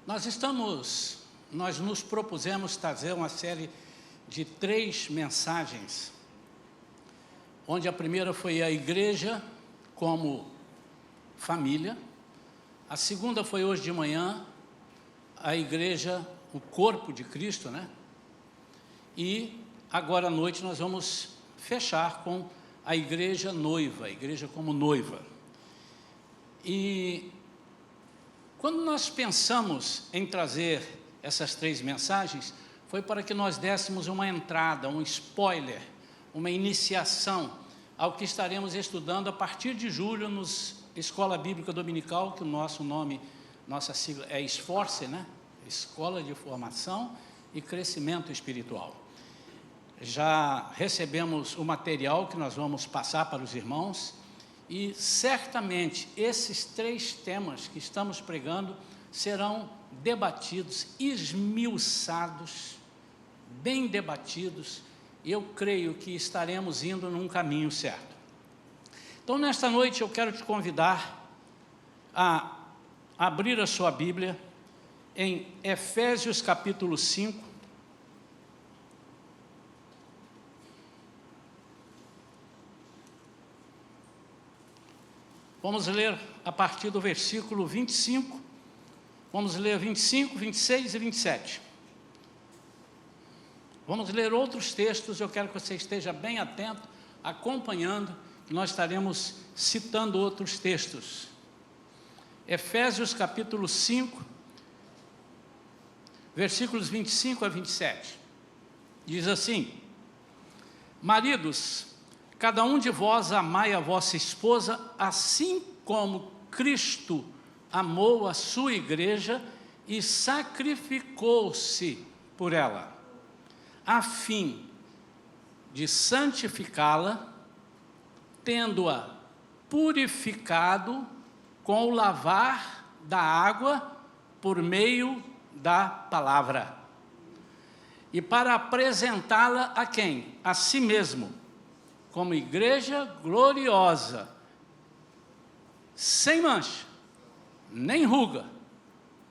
Nós nos propusemos trazer uma série de 3 mensagens, onde a primeira foi a igreja como família, a segunda foi hoje de manhã, a igreja, o corpo de Cristo, né? E agora à noite nós vamos fechar com a igreja noiva, a igreja como noiva. E quando nós pensamos em trazer essas 3 mensagens, foi para que nós dessemos uma entrada, um spoiler, uma iniciação ao que estaremos estudando a partir de julho nos Escola Bíblica Dominical, que o nosso nome, nossa sigla é Esforce, né? Escola de Formação e Crescimento Espiritual. Já recebemos o material que nós vamos passar para os irmãos e certamente esses 3 temas que estamos pregando serão debatidos, esmiuçados, bem debatidos, e eu creio que estaremos indo num caminho certo. Então, nesta noite, eu quero te convidar a abrir a sua Bíblia em Efésios capítulo 5. Vamos ler a partir do versículo 25, vamos ler 25, 26 e 27. Vamos ler outros textos, eu quero que você esteja bem atento, acompanhando, nós estaremos citando outros textos. Efésios capítulo 5, versículos 25 a 27. Diz assim: maridos, cada um de vós amai a vossa esposa, assim como Cristo amou a sua igreja e sacrificou-se por ela, a fim de santificá-la, tendo-a purificado com o lavar da água por meio da palavra, e para apresentá-la a quem? A si mesmo, como igreja gloriosa, sem mancha, nem ruga,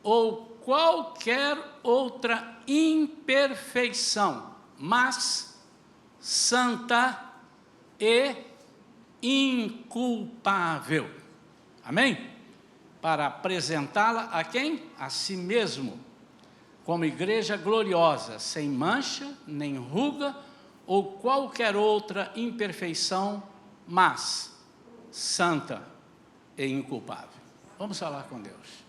ou qualquer outra imperfeição, mas santa e inculpável. Amém? Para apresentá-la a quem? A si mesmo, como igreja gloriosa, sem mancha, nem ruga, ou qualquer outra imperfeição, mas santa e inculpável. Vamos falar com Deus.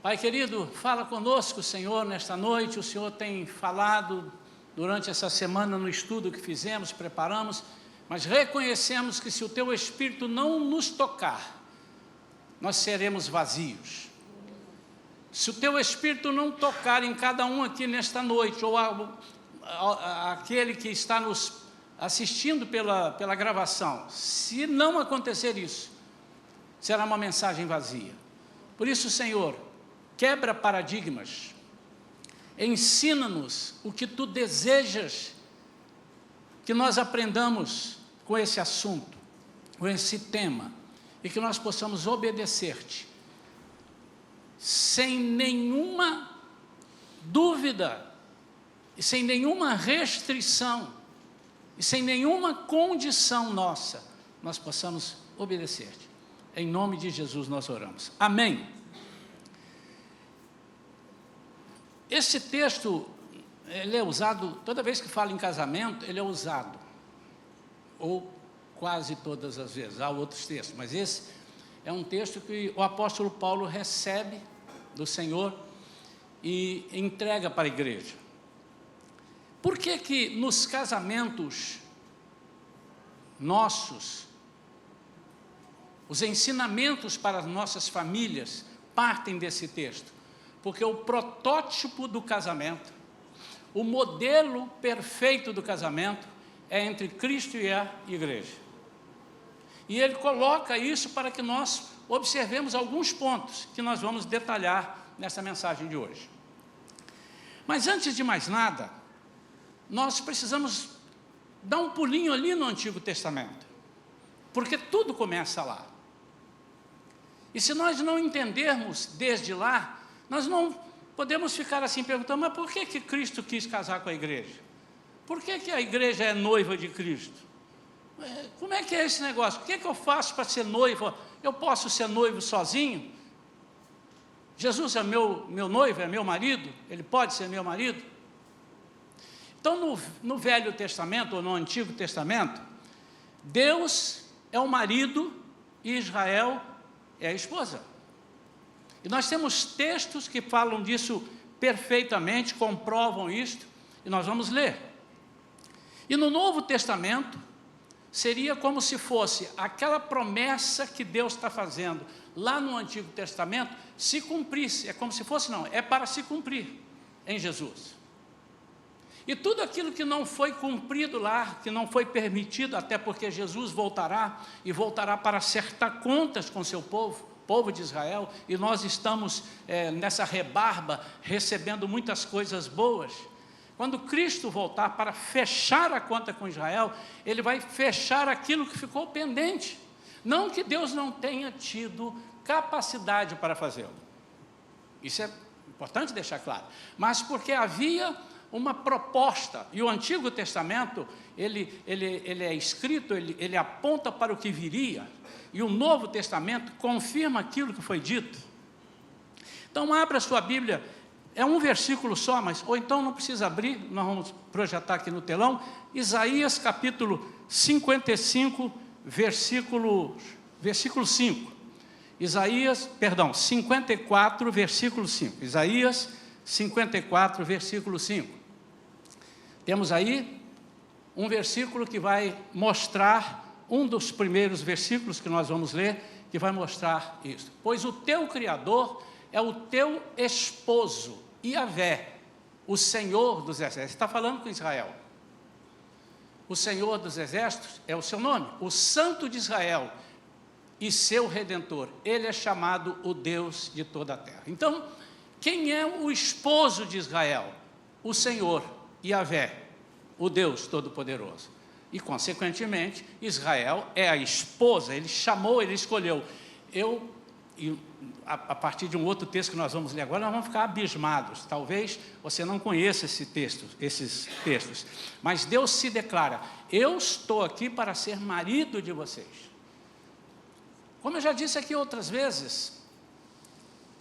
Pai querido, fala conosco, Senhor, nesta noite. O Senhor tem falado durante essa semana no estudo que fizemos, preparamos, mas reconhecemos que se o Teu Espírito não nos tocar, nós seremos vazios. Se o Teu Espírito não tocar em cada um aqui nesta noite, ou aquele que está nos assistindo pela gravação, se não acontecer isso, será uma mensagem vazia. Por isso, Senhor, quebra paradigmas, ensina-nos o que Tu desejas que nós aprendamos com esse assunto, com esse tema, e que nós possamos obedecer-Te, sem nenhuma dúvida, e sem nenhuma restrição, e sem nenhuma condição nossa, nós possamos obedecer-Te. Em nome de Jesus nós oramos. Amém. Esse texto, ele é usado, toda vez que fala em casamento, ele é usado, ou quase todas as vezes, há outros textos, mas esse é um texto que o apóstolo Paulo recebe do Senhor e entrega para a igreja. Por que que nos casamentos nossos, os ensinamentos para as nossas famílias partem desse texto? Porque o protótipo do casamento, o modelo perfeito do casamento é entre Cristo e a igreja. E ele coloca isso para que nós observemos alguns pontos que nós vamos detalhar nessa mensagem de hoje. Mas antes de mais nada, nós precisamos dar um pulinho ali no Antigo Testamento, porque tudo começa lá. E se nós não entendermos desde lá, Nós não podemos ficar assim perguntando, mas por que Cristo quis casar com a igreja? Por que a igreja é noiva de Cristo? Como é que é esse negócio? O que eu faço para ser noiva? Eu posso ser noivo sozinho? Jesus é meu noivo, é meu marido? Ele pode ser meu marido? Então, no Velho Testamento, ou no Antigo Testamento, Deus é o marido e Israel é a esposa. E nós temos textos que falam disso perfeitamente, comprovam isto, e nós vamos ler. E no Novo Testamento, seria como se fosse aquela promessa que Deus está fazendo lá no Antigo Testamento, se cumprisse. É como se fosse, não, é para se cumprir em Jesus. E tudo aquilo que não foi cumprido lá, que não foi permitido, até porque Jesus voltará, e voltará para acertar contas com seu povo de Israel, e nós estamos nessa rebarba, recebendo muitas coisas boas. Quando Cristo voltar para fechar a conta com Israel, Ele vai fechar aquilo que ficou pendente. Não que Deus não tenha tido capacidade para fazê-lo. Isso é importante deixar claro. Mas porque havia uma proposta, e o Antigo Testamento, ele é escrito, ele aponta para o que viria, e o Novo Testamento confirma aquilo que foi dito. Então, abra sua Bíblia, é um versículo só, mas, ou então não precisa abrir, nós vamos projetar aqui no telão, Isaías capítulo 55, versículo 5. Isaías, 54, versículo 5. Isaías 54, versículo 5. Temos aí um versículo que vai mostrar, um dos primeiros versículos que nós vamos ler, que vai mostrar isso. Pois o teu Criador é o teu esposo, Yahvé, o Senhor dos Exércitos. Está falando com Israel. O Senhor dos Exércitos é o seu nome, o Santo de Israel e seu Redentor. Ele é chamado o Deus de toda a terra. Então, quem é o esposo de Israel? O Senhor, Yahvé, o Deus Todo-Poderoso. E, consequentemente, Israel é a esposa, ele chamou, ele escolheu. A partir de um outro texto que nós vamos ler agora, nós vamos ficar abismados. Talvez você não conheça esses textos. Mas Deus se declara, eu estou aqui para ser marido de vocês. Como eu já disse aqui outras vezes,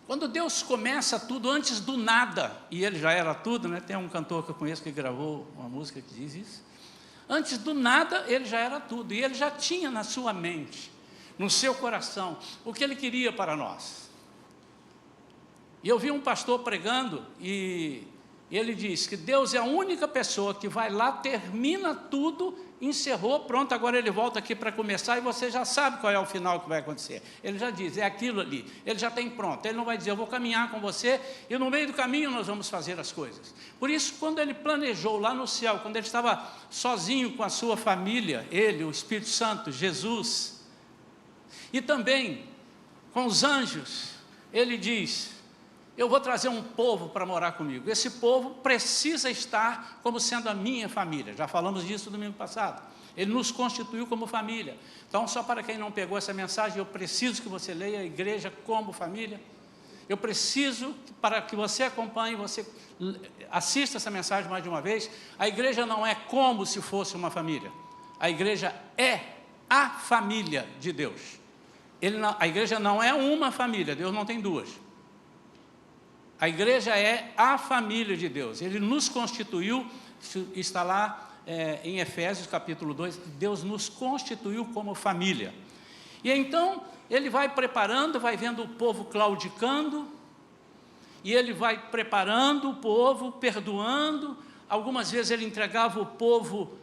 quando Deus começa tudo antes do nada, e Ele já era tudo, né? Tem um cantor que eu conheço que gravou uma música que diz isso. Antes do nada, Ele já era tudo, e Ele já tinha na sua mente, no seu coração, o que Ele queria para nós. E eu vi um pastor pregando, e ele diz que Deus é a única pessoa que vai lá, termina tudo, encerrou, pronto, agora Ele volta aqui para começar, e você já sabe qual é o final que vai acontecer. Ele já diz, é aquilo ali, Ele já tem pronto. Ele não vai dizer, eu vou caminhar com você, e no meio do caminho nós vamos fazer as coisas. Por isso, quando Ele planejou lá no céu, quando Ele estava sozinho com a sua família, Ele, o Espírito Santo, Jesus, e também com os anjos, Ele diz, eu vou trazer um povo para morar comigo. Esse povo precisa estar como sendo a minha família. Já falamos disso domingo passado. Ele nos constituiu como família. Então, só para quem não pegou essa mensagem, eu preciso que você leia a igreja como família. Eu preciso, para que você acompanhe, você assista essa mensagem mais de uma vez. A igreja não é como se fosse uma família. A igreja é a família de Deus. A igreja não é uma família, Deus não tem duas. A igreja é a família de Deus. Ele nos constituiu, está lá em Efésios capítulo 2, Deus nos constituiu como família. E então, Ele vai preparando, vai vendo o povo claudicando, e Ele vai preparando o povo, perdoando. Algumas vezes Ele entregava o povo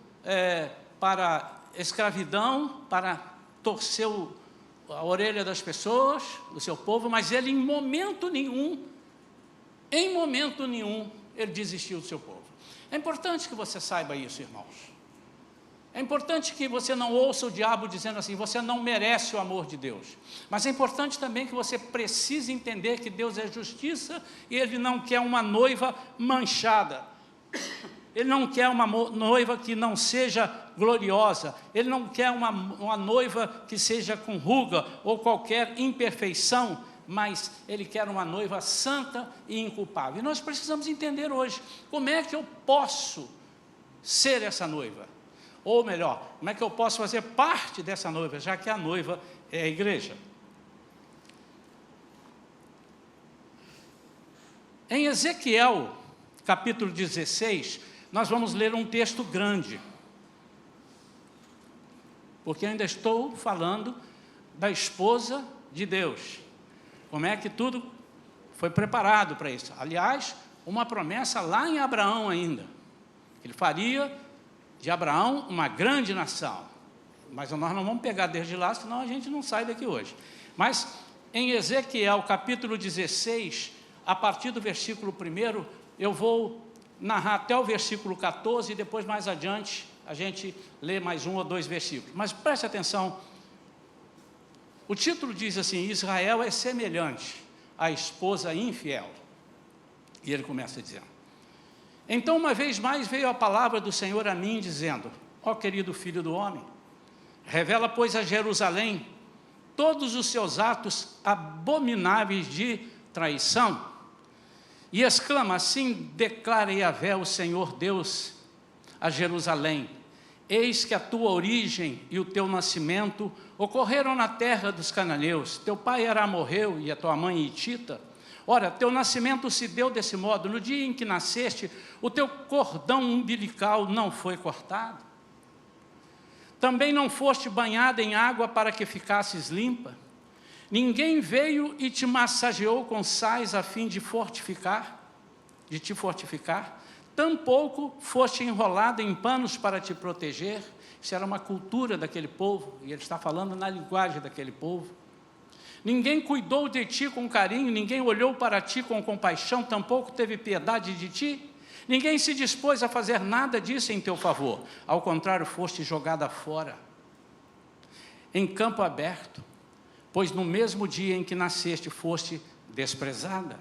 para escravidão, para torcer a orelha das pessoas, do seu povo, mas Ele em momento nenhum, Ele desistiu do seu povo. É importante que você saiba isso, irmãos. É importante que você não ouça o diabo dizendo assim, você não merece o amor de Deus. Mas é importante também que você precise entender que Deus é justiça e Ele não quer uma noiva manchada. Ele não quer uma noiva que não seja gloriosa. Ele não quer uma noiva que seja com ruga ou qualquer imperfeição mas Ele quer uma noiva santa e inculpável. E nós precisamos entender hoje, como é que eu posso ser essa noiva? Ou melhor, como é que eu posso fazer parte dessa noiva, já que a noiva é a igreja? Em Ezequiel, capítulo 16, nós vamos ler um texto grande, porque eu ainda estou falando da esposa de Deus, como é que tudo foi preparado para isso. Aliás, uma promessa lá em Abraão ainda, ele faria de Abraão uma grande nação, mas nós não vamos pegar desde lá, senão a gente não sai daqui hoje. Mas em Ezequiel capítulo 16, a partir do versículo 1, eu vou narrar até o versículo 14, e depois mais adiante a gente lê mais 1 ou 2 versículos. Mas preste atenção, o título diz assim: Israel é semelhante à esposa infiel. E ele começa dizendo: então uma vez mais veio a palavra do Senhor a mim, dizendo: ó querido filho do homem, revela, pois, a Jerusalém todos os seus atos abomináveis de traição, e exclama: assim declara Yahvé, o Senhor Deus, a Jerusalém: eis que a tua origem e o teu nascimento ocorreram na terra dos cananeus. Teu pai era amorreu e a tua mãe hitita. Ora, teu nascimento se deu desse modo: no dia em que nasceste, o teu cordão umbilical não foi cortado. Também não foste banhada em água para que ficasses limpa. Ninguém veio e te massageou com sais a fim de te fortificar. Tampouco foste enrolada em panos para te proteger. Isso era uma cultura daquele povo, e ele está falando na linguagem daquele povo. Ninguém cuidou de ti com carinho, ninguém olhou para ti com compaixão, tampouco teve piedade de ti. Ninguém se dispôs a fazer nada disso em teu favor. Ao contrário, foste jogada fora, em campo aberto, pois no mesmo dia em que nasceste, foste desprezada.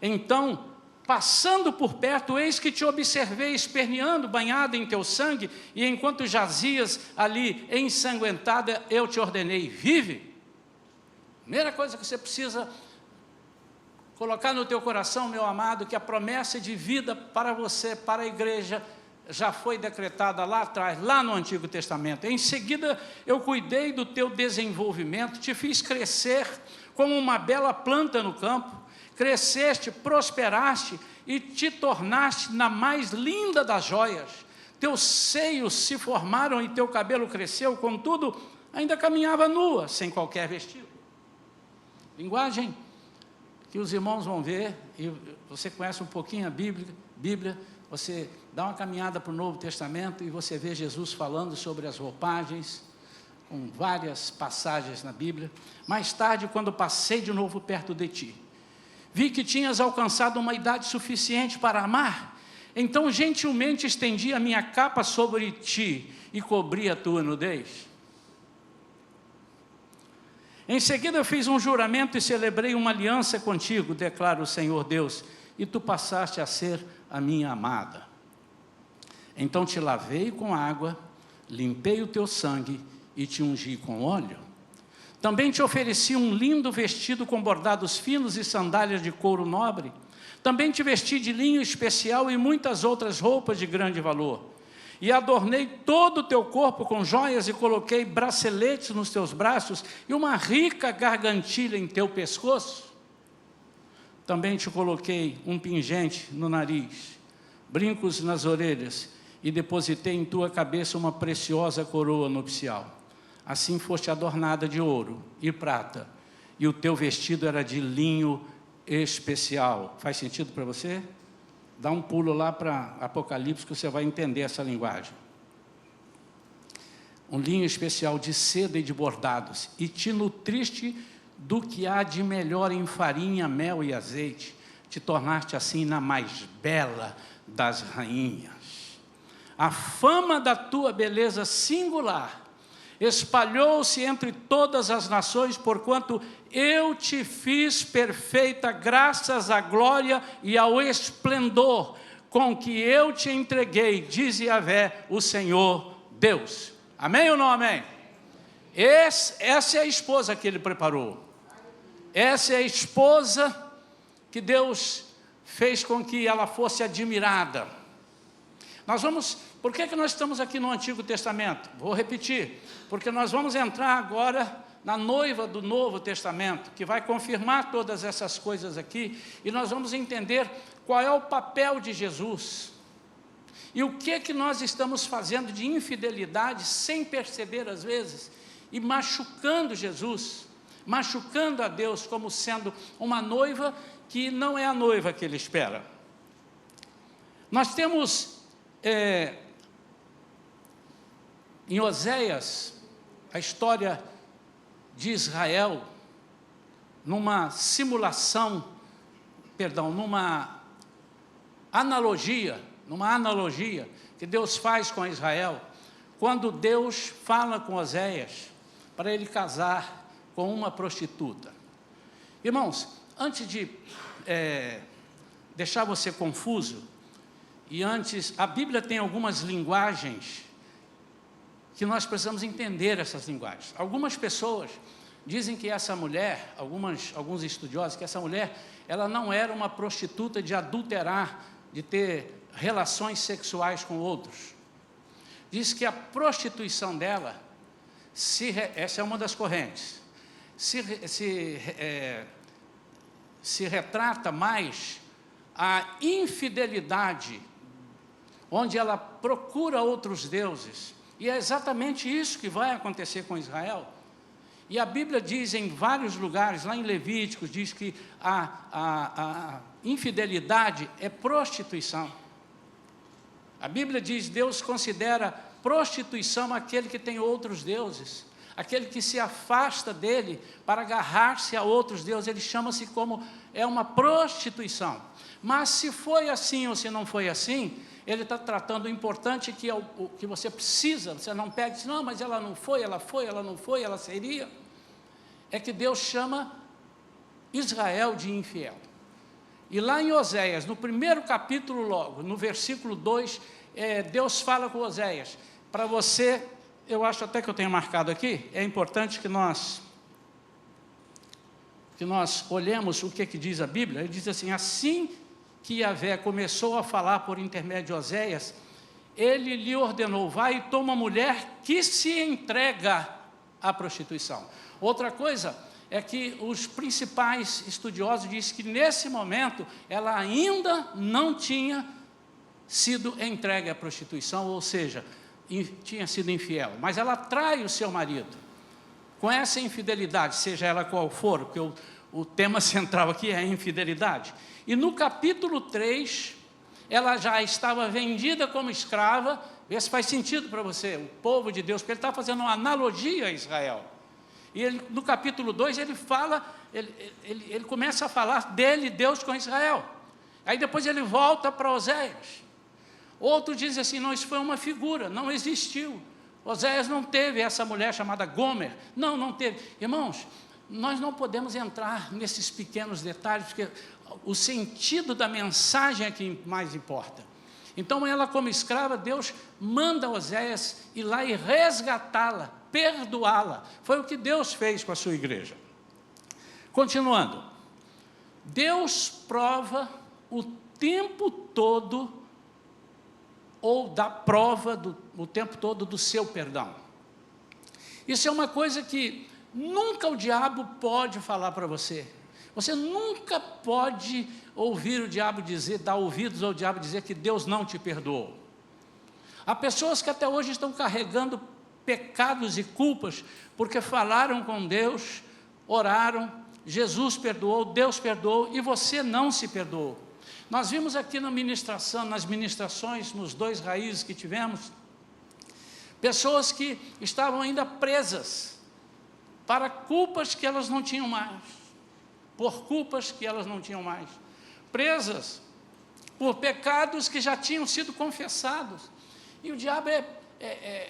Então, passando por perto, eis que te observei esperneando, banhada em teu sangue, e enquanto jazias ali ensanguentada, eu te ordenei: vive. Primeira coisa que você precisa colocar no teu coração, meu amado, que a promessa de vida para você, para a igreja, já foi decretada lá atrás, lá no Antigo Testamento. Em seguida, eu cuidei do teu desenvolvimento, te fiz crescer como uma bela planta no campo, cresceste, prosperaste e te tornaste na mais linda das joias. Teus seios se formaram e teu cabelo cresceu, contudo, ainda caminhava nua, sem qualquer vestido. Linguagem que os irmãos vão ver, e você conhece um pouquinho a Bíblia, você dá uma caminhada para o Novo Testamento e você vê Jesus falando sobre as roupagens, com várias passagens na Bíblia. Mais tarde, quando passei de novo perto de ti, vi que tinhas alcançado uma idade suficiente para amar, então gentilmente estendi a minha capa sobre ti e cobri a tua nudez. Em seguida eu fiz um juramento e celebrei uma aliança contigo, declara o Senhor Deus, e tu passaste a ser a minha amada. Então te lavei com água, limpei o teu sangue e te ungi com óleo. Também te ofereci um lindo vestido com bordados finos e sandálias de couro nobre. Também te vesti de linho especial e muitas outras roupas de grande valor. E adornei todo o teu corpo com joias e coloquei braceletes nos teus braços e uma rica gargantilha em teu pescoço. Também te coloquei um pingente no nariz, brincos nas orelhas e depositei em tua cabeça uma preciosa coroa nupcial. Assim foste adornada de ouro e prata, e o teu vestido era de linho especial. Faz sentido para você? Dá um pulo lá para Apocalipse que você vai entender essa linguagem. Um linho especial de seda e de bordados, e te nutriste do que há de melhor em farinha, mel e azeite, te tornaste assim na mais bela das rainhas. A fama da tua beleza singular espalhou-se entre todas as nações, porquanto eu te fiz perfeita graças à glória e ao esplendor com que eu te entreguei, diz Yahvé, o Senhor Deus. Amém ou não amém? Essa é a esposa que ele preparou. Essa é a esposa que Deus fez com que ela fosse admirada. Por que nós estamos aqui no Antigo Testamento? Vou repetir, porque nós vamos entrar agora na noiva do Novo Testamento, que vai confirmar todas essas coisas aqui, e nós vamos entender qual é o papel de Jesus, e o que nós estamos fazendo de infidelidade, sem perceber às vezes, e machucando Jesus, machucando a Deus, como sendo uma noiva que não é a noiva que Ele espera. Nós temos, em Oséias, a história de Israel, numa analogia que Deus faz com Israel, quando Deus fala com Oséias para ele casar com uma prostituta. Irmãos, antes de deixar você confuso, a Bíblia tem algumas linguagens que nós precisamos entender essas linguagens. Algumas pessoas dizem que essa mulher, alguns estudiosos, que essa mulher, ela não era uma prostituta de adulterar, de ter relações sexuais com outros. Diz que a prostituição dela, essa é uma das correntes, se retrata mais a infidelidade, onde ela procura outros deuses. E é exatamente isso que vai acontecer com Israel. E a Bíblia diz em vários lugares, lá em Levíticos, diz que a infidelidade é prostituição. A Bíblia diz, Deus considera prostituição aquele que tem outros deuses, aquele que se afasta dele para agarrar-se a outros deuses, ele chama-se como, é uma prostituição. Mas se foi assim ou se não foi assim, ele está tratando o importante que é o que você precisa, você não pega e diz, não, mas ela não foi, ela não foi, ela seria. É que Deus chama Israel de infiel. E lá em Oséias, no primeiro capítulo logo, no versículo 2, Deus fala com Oséias, para você, eu acho até que eu tenho marcado aqui, é importante que nós olhemos o que diz a Bíblia. Ele diz assim, assim que Yahvé começou a falar por intermédio de Oséias, ele lhe ordenou, vai e toma uma mulher que se entrega à prostituição. Outra coisa é que os principais estudiosos dizem que nesse momento ela ainda não tinha sido entregue à prostituição, ou seja, tinha sido infiel, mas ela trai o seu marido com essa infidelidade, seja ela qual for, porque o tema central aqui é a infidelidade. E no capítulo 3, ela já estava vendida como escrava. Vê se faz sentido para você, o povo de Deus, porque ele está fazendo uma analogia a Israel. E ele, no capítulo 2, ele fala, ele começa a falar dele, Deus com Israel. Aí depois ele volta para Oséias. Outro diz assim, não, isso foi uma figura, não existiu. Oséias não teve essa mulher chamada Gomer, não teve. Irmãos, nós não podemos entrar nesses pequenos detalhes, porque o sentido da mensagem é que mais importa. Então ela como escrava, Deus manda Oséias ir lá e resgatá-la, perdoá-la. Foi o que Deus fez com a sua igreja. Continuando, Deus prova o tempo todo, ou dá prova o tempo todo do seu perdão. Isso é uma coisa que nunca o diabo pode falar para você. Você nunca pode ouvir o diabo dizer, dar ouvidos ao diabo dizer que Deus não te perdoou. Há pessoas que até hoje estão carregando pecados e culpas, porque falaram com Deus, oraram, Jesus perdoou, Deus perdoou, e você não se perdoou. Nós vimos aqui nas ministrações, nos 2 raízes que tivemos, pessoas que estavam ainda presas para culpas que elas não tinham mais, por culpas que elas não tinham mais, presas por pecados que já tinham sido confessados. E o diabo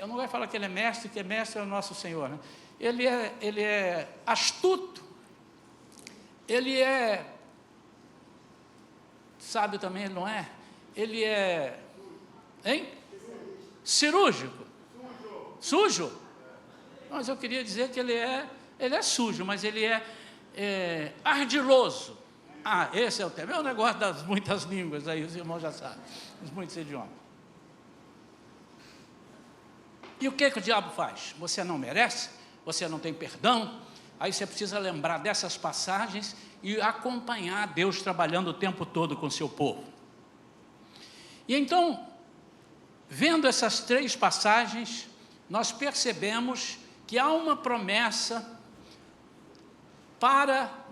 eu não vou falar que ele é mestre, que mestre é o nosso Senhor, né? Ele é astuto, ele é sábio também, ele não é? Ele é, cirúrgico, sujo. Mas eu queria dizer que ele é sujo, mas ele é ardiloso. Esse é o tema. É o negócio das muitas línguas aí, os irmãos já sabem, os muitos idiomas. E o que o diabo faz? Você não merece, você não tem perdão. Aí você precisa lembrar dessas passagens e acompanhar Deus trabalhando o tempo todo com o seu povo. E então, vendo essas 3 passagens, nós percebemos que há uma promessa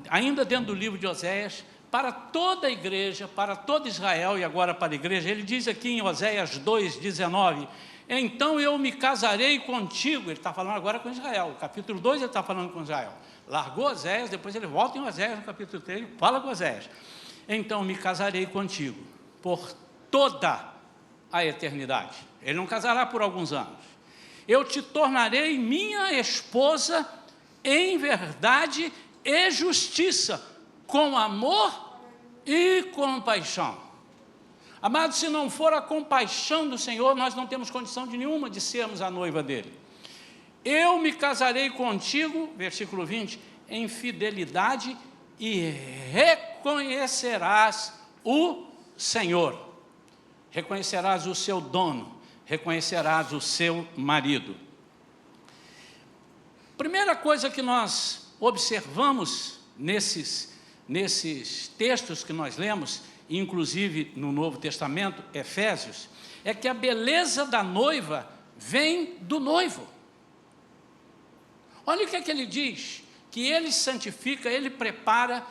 ainda dentro do livro de Oséias, para toda a igreja, para todo Israel e agora para a igreja. Ele diz aqui em Oséias 2:19, então eu me casarei contigo. Ele está falando agora com Israel. O capítulo 2 ele está falando com Israel. Largou Oséias, depois ele volta em Oséias, no capítulo 3, fala com Oséias. Então me casarei contigo por toda a eternidade. Ele não casará por alguns anos. Eu te tornarei minha esposa em verdade e justiça, com amor e compaixão. Amados, se não for a compaixão do Senhor, nós não temos condição de nenhuma de sermos a noiva dele. Eu me casarei contigo, versículo 20, em fidelidade e reconhecerás o Senhor. Reconhecerás o seu dono, reconhecerás o seu marido. Primeira coisa que nós observamos nesses textos que nós lemos, inclusive no Novo Testamento, Efésios, é que a beleza da noiva vem do noivo. Olha o que é que ele diz, que ele santifica, ele prepara,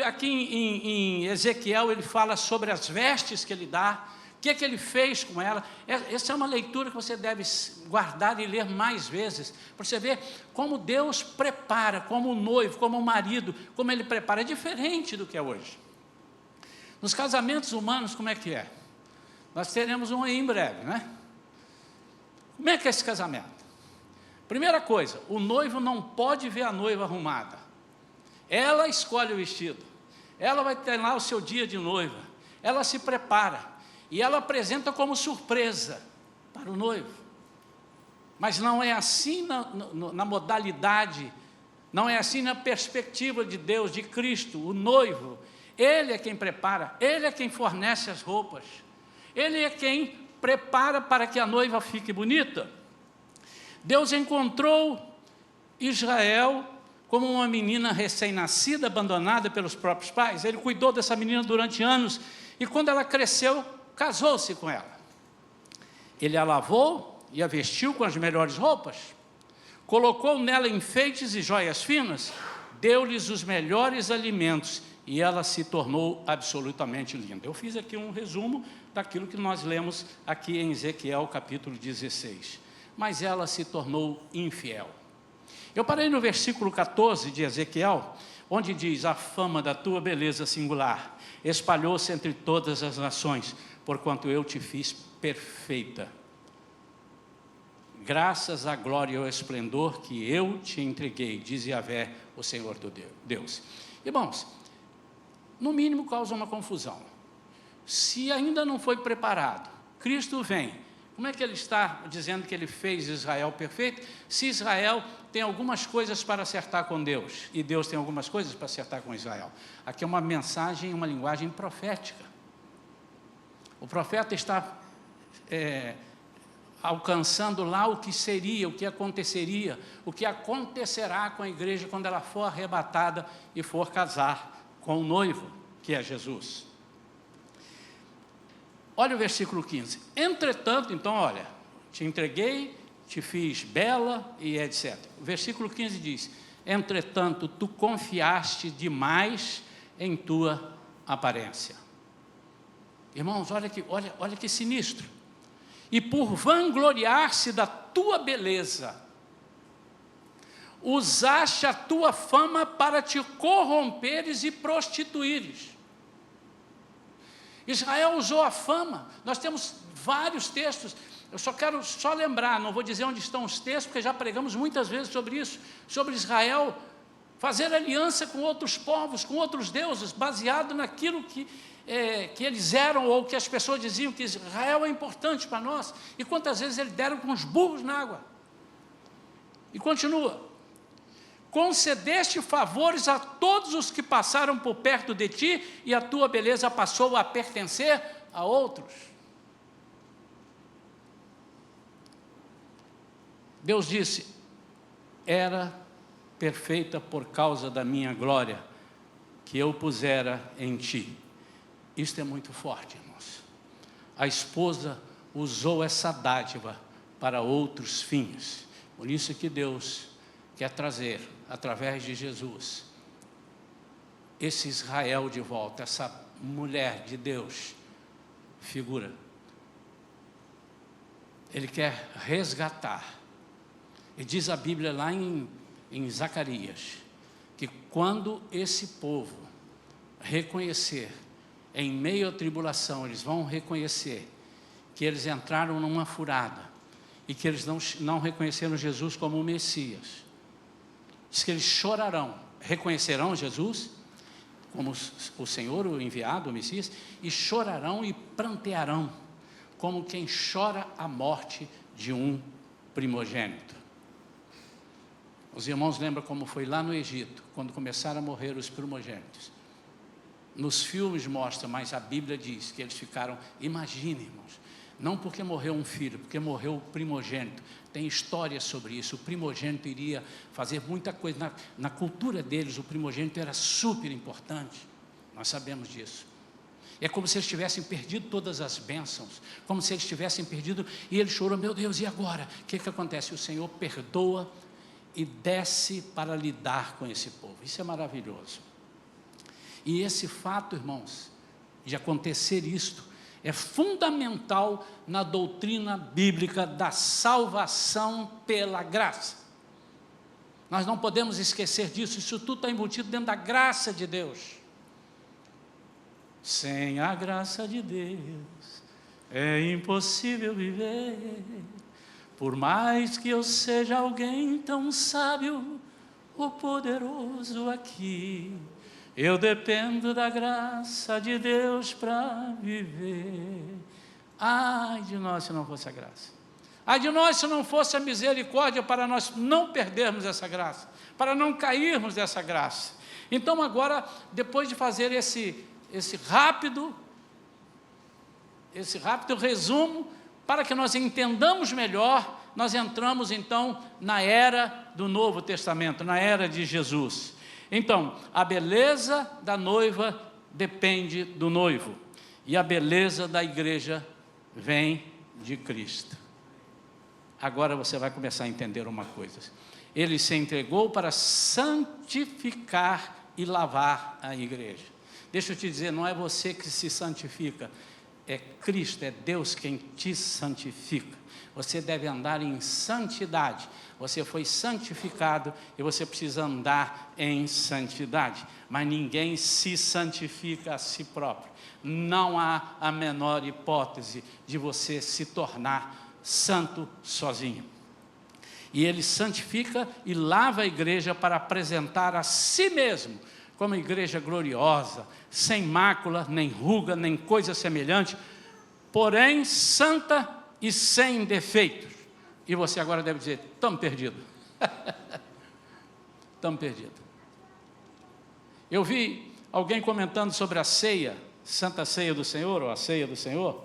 aqui em Ezequiel ele fala sobre as vestes que ele dá, o que é que ele fez com ela. Essa é uma leitura que você deve guardar e ler mais vezes, para você ver como Deus prepara, como o noivo, como o marido, como ele prepara. É diferente do que é hoje. Nos casamentos humanos, como é que é? Nós teremos um aí em breve, né? Como é que é esse casamento? Primeira coisa, o noivo não pode ver a noiva arrumada. Ela escolhe o vestido, ela vai ter lá o seu dia de noiva, ela se prepara, e ela apresenta como surpresa para o noivo. Mas não é assim na modalidade, não é assim na perspectiva de Deus, de Cristo. O noivo, ele é quem prepara, ele é quem fornece as roupas, ele é quem prepara para que a noiva fique bonita. Deus encontrou Israel como uma menina recém-nascida, abandonada pelos próprios pais. Ele cuidou dessa menina durante anos, e quando ela cresceu, casou-se com ela. Ele a lavou e a vestiu com as melhores roupas, colocou nela enfeites e joias finas, deu-lhes os melhores alimentos, e ela se tornou absolutamente linda. Eu fiz aqui um resumo daquilo que nós lemos aqui em Ezequiel capítulo 16. Mas ela se tornou infiel. Eu parei no versículo 14 de Ezequiel, onde diz: a fama da tua beleza singular espalhou-se entre todas as nações, porquanto eu te fiz perfeita, graças à glória e ao esplendor que eu te entreguei, diz Yahvé, o Senhor do Deus. Irmãos, no mínimo causa uma confusão. Se ainda não foi preparado, Cristo vem, como é que ele está dizendo que ele fez Israel perfeito, se Israel tem algumas coisas para acertar com Deus, e Deus tem algumas coisas para acertar com Israel? Aqui é uma mensagem, uma linguagem profética. O profeta está alcançando lá o que seria, o que aconteceria, o que acontecerá com a igreja quando ela for arrebatada e for casar com o noivo, que é Jesus. Olha o versículo 15. Entretanto, então, olha, te entreguei, te fiz bela e etc. O versículo 15 diz: entretanto, tu confiaste demais em tua aparência. Irmãos, olha que sinistro. E por vangloriar-se da tua beleza, usaste a tua fama para te corromperes e prostituíres. Israel usou a fama. Nós temos vários textos. Eu quero lembrar, não vou dizer onde estão os textos, porque já pregamos muitas vezes sobre isso, sobre Israel fazer aliança com outros povos, com outros deuses, baseado naquilo que eles eram, ou que as pessoas diziam que Israel é importante para nós, e quantas vezes eles deram com os burros na água. E continua: concedeste favores a todos os que passaram por perto de ti, e a tua beleza passou a pertencer a outros. Deus disse: era perfeita por causa da minha glória, que eu pusera em ti. Isto é muito forte, irmãos. A esposa usou essa dádiva para outros fins. Por isso que Deus quer trazer, através de Jesus, esse Israel de volta, essa mulher de Deus, figura. Ele quer resgatar. E diz a Bíblia lá em Zacarias, que quando esse povo reconhecer, em meio à tribulação, eles vão reconhecer que eles entraram numa furada, e que eles não reconheceram Jesus como o Messias. Diz que eles chorarão, reconhecerão Jesus como o Senhor, o enviado, o Messias, e chorarão e prantearão, como quem chora a morte de um primogênito. Os irmãos lembram como foi lá no Egito, quando começaram a morrer os primogênitos. Nos filmes mostra, mas a Bíblia diz que eles ficaram, imagine, irmãos, não porque morreu um filho, porque morreu o primogênito. Tem história sobre isso. O primogênito iria fazer muita coisa. Na cultura deles, o primogênito era super importante. Nós sabemos disso. É como se eles tivessem perdido todas as bênçãos, como se eles tivessem perdido, e ele chorou: meu Deus, e agora? O que acontece? O Senhor perdoa e desce para lidar com esse povo. Isso é maravilhoso. E esse fato, irmãos, de acontecer isto, é fundamental na doutrina bíblica da salvação pela graça. Nós não podemos esquecer disso. Isso tudo está embutido dentro da graça de Deus. Sem a graça de Deus é impossível viver. Por mais que eu seja alguém tão sábio ou poderoso aqui, eu dependo da graça de Deus para viver. Ai de nós se não fosse a graça. Ai de nós se não fosse a misericórdia, para nós não perdermos essa graça, para não cairmos dessa graça. Então agora, depois de fazer esse rápido resumo, para que nós entendamos melhor, nós entramos então na era do Novo Testamento, na era de Jesus. Então, a beleza da noiva depende do noivo, e a beleza da igreja vem de Cristo. Agora você vai começar a entender uma coisa. Ele se entregou para santificar e lavar a igreja. Deixa eu te dizer, não é você que se santifica, é Cristo, é Deus quem te santifica. Você deve andar em santidade. Você foi santificado e você precisa andar em santidade. Mas ninguém se santifica a si próprio. Não há a menor hipótese de você se tornar santo sozinho. E ele santifica e lava a igreja para apresentar a si mesmo como igreja gloriosa, sem mácula, nem ruga, nem coisa semelhante, porém santa e sem defeitos. E você agora deve dizer: estamos perdidos. Estamos perdidos. Eu vi alguém comentando sobre a ceia, Santa Ceia do Senhor, ou a ceia do Senhor,